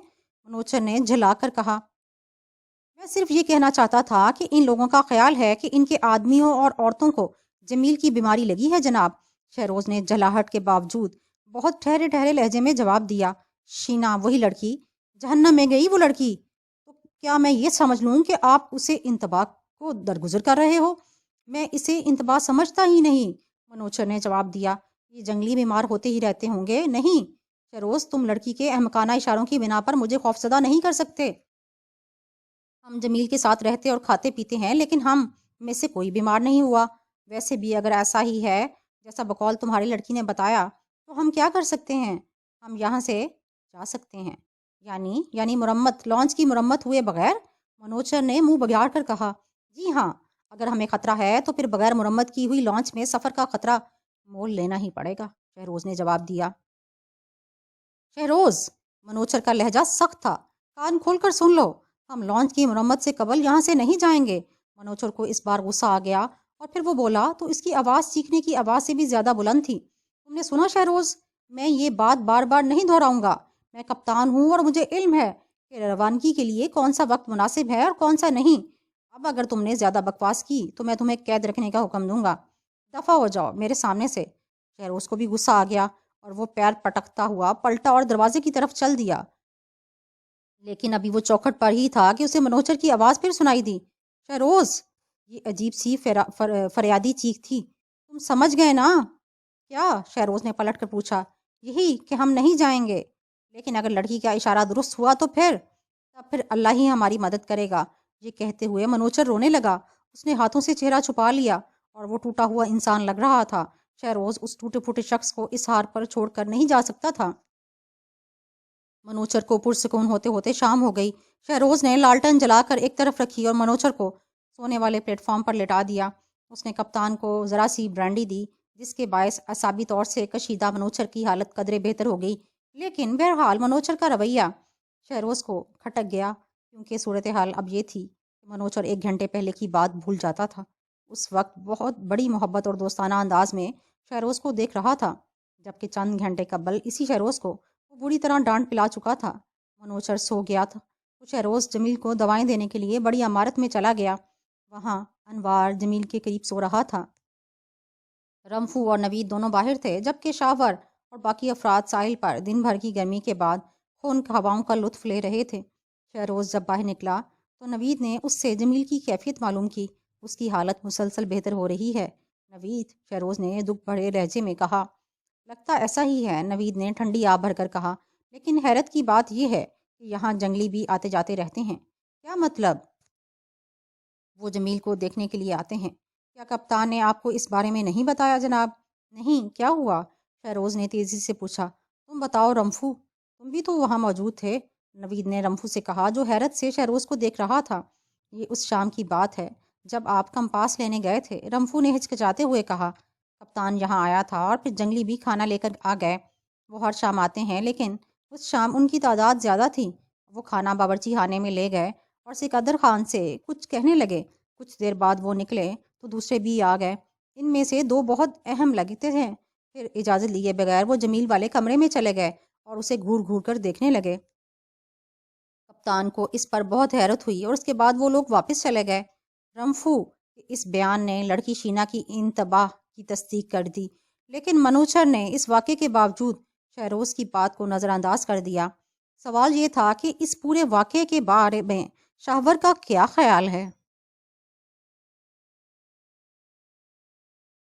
منوچر نے جھلا کر کہا۔ میں صرف یہ کہنا چاہتا تھا کہ ان لوگوں کا خیال ہے کہ ان کے آدمیوں اور عورتوں کو جمیل کی بیماری لگی ہے جناب۔ شہروز نے جھلاہٹ کے باوجود بہت ٹھہرے ٹھہرے لہجے میں جواب دیا۔ شینا وہی لڑکی؟ جہنم میں گئی وہ لڑکی؟ تو کیا میں یہ سمجھ لوں کہ آپ اسے انتباہ کو درگزر کر رہے ہو؟ میں اسے انتباہ سمجھتا ہی نہیں، منوچر نے جواب دیا۔ یہ جنگلی بیمار ہوتے ہی رہتے ہوں گے۔ نہیں شہروز، تم لڑکی کے احمقانہ اشاروں کی بنا پر مجھے خوفزدہ نہیں کر سکتے۔ ہم جمیل کے ساتھ رہتے اور کھاتے پیتے ہیں لیکن ہم میں سے کوئی بیمار نہیں ہوا۔ ویسے بھی اگر ایسا ہی ہے جیسا بقول تمہاری لڑکی نے بتایا تو ہم کیا کر سکتے ہیں؟ ہم یہاں سے جا سکتے ہیں، یعنی مرمت لانچ کی مرمت ہوئے بغیر؟ منوچر نے منہ بگاڑ کر کہا۔ جی ہاں، اگر ہمیں خطرہ ہے تو پھر بغیر مرمت کی ہوئی لانچ میں سفر کا خطرہ مول لینا ہی پڑے گا، شہروز نے جواب دیا۔ شہروز، منوچر کا لہجہ سخت تھا، کان کھول کر سن لو، ہم لانچ کی مرمت سے قبل یہاں سے نہیں جائیں گے۔ منوچر کو اس بار غصہ آ گیا اور پھر وہ بولا تو اس کی آواز چیخنے کی آواز سے بھی زیادہ بلند تھی۔ تم نے سنا شہروز، میں یہ بات بار بار نہیں دہراؤں گا۔ میں کپتان ہوں اور مجھے علم ہے کہ روانگی کے لیے کون سا وقت مناسب ہے اور کون سا نہیں۔ اب اگر تم نے زیادہ بکواس کی تو میں تمہیں قید رکھنے کا حکم دوں گا۔ دفع ہو جاؤ میرے سامنے سے۔ شہروز کو بھی غصہ آ گیا اور وہ پیر پٹکتا ہوا پلٹا اور دروازے کی طرف چل دیا۔ لیکن ابھی وہ چوکھٹ پر ہی تھا کہ اسے منوچر کی آواز پھر سنائی دی۔ شہروز، یہ عجیب سی فریادی چیخ تھی۔ تم سمجھ گئے نا؟ کیا؟ شہروز نے پلٹ کر پوچھا۔ یہی کہ ہم نہیں جائیں گے، لیکن اگر لڑکی کا اشارہ درست ہوا تو پھر اللہ ہی ہماری مدد کرے گا۔ یہ کہتے ہوئے منوچر رونے لگا۔ اس نے ہاتھوں سے چہرہ چھپا لیا اور وہ ٹوٹا ہوا انسان لگ رہا تھا۔ شہروز اس ٹوٹے پھوٹے شخص کو اس حال پر چھوڑ کر نہیں جا سکتا تھا۔ منوچر کو پرسکون ہوتے ہوتے شام ہو گئی۔ شہروز نے لالٹن جلا کر ایک طرف رکھی اور منوچر کو سونے والے پلیٹ فارم پر لٹا دیا۔ اس نے کپتان کو ذرا سی برانڈی دی جس کے باعث اعصابی طور سے کشیدہ منوچر کی حالت قدرے بہتر ہو گئی، لیکن بہرحال منوچر کا رویہ شہروز کو کھٹک گیا، کیونکہ صورتحال اب یہ تھی کہ منوچر 1 گھنٹے پہلے کی بات بھول جاتا تھا۔ اس وقت بہت بڑی محبت اور دوستانہ انداز میں شہروز کو دیکھ رہا تھا، جبکہ چند گھنٹے قبل اسی شہروز کو وہ بری طرح ڈانٹ پلا چکا تھا۔ منوچر سو گیا تھا تو شہروز جمیل کو دوائیں دینے کے لیے بڑی عمارت میں چلا گیا۔ وہاں انوار جمیل کے قریب سو رہا تھا۔ رمفو اور نوید دونوں باہر تھے، جبکہ شاور اور باقی افراد ساحل پر دن بھر کی گرمی کے بعد خنک ہواؤں کا لطف لے رہے تھے۔ شہروز جب باہر نکلا تو نوید نے اس سے جمیل کی کیفیت معلوم کی۔ اس کی حالت مسلسل بہتر ہو رہی ہے نوید، شہروز نے دکھ بھرے لہجے میں کہا۔ لگتا ایسا ہی ہے، نوید نے ٹھنڈی آب بھر کر کہا، لیکن حیرت کی بات یہ ہے کہ کہ یہاں جنگلی بھی آتے جاتے رہتے ہیں؟ کیا مطلب؟ وہ جمیل کو دیکھنے کے لیے آتے ہیں۔ کیا کپتان نے آپ کو اس بارے میں نہیں بتایا جناب؟ نہیں، کیا ہوا؟ شہروز نے تیزی سے پوچھا۔ تم بتاؤ رمفو، تم بھی تو وہاں موجود تھے، نوید نے رمفو سے کہا جو حیرت سے شہروز کو دیکھ رہا تھا۔ یہ اس شام کی بات ہے جب آپ کمپاس لینے گئے تھے، رمفو نے ہچکچاتے ہوئے کہا۔ کپتان یہاں آیا تھا اور پھر جنگلی بھی کھانا لے کر آ گئے۔ وہ ہر شام آتے ہیں لیکن اس شام ان کی تعداد زیادہ تھی۔ وہ کھانا باورچی خانے میں لے گئے اور سکندر خان سے کچھ کہنے لگے۔ کچھ دیر بعد وہ نکلے تو دوسرے بھی آ گئے۔ ان میں سے دو بہت اہم لگتے تھے۔ پھر اجازت لیے بغیر وہ جمیل والے کمرے میں چلے گئے اور اسے گھور گھور کر دیکھنے لگے۔ کپتان کو اس پر بہت حیرت ہوئی اور اس کے بعد وہ لوگ واپس چلے گئے۔ رمفو اس بیان نے لڑکی شینا کی انتباہ کی تصدیق کر دی، لیکن منوچر نے اس واقعے کے باوجود شہروز کی بات کو نظر انداز کر دیا۔ سوال یہ تھا کہ اس پورے واقعے کے بارے میں شاہور کا کیا خیال ہے؟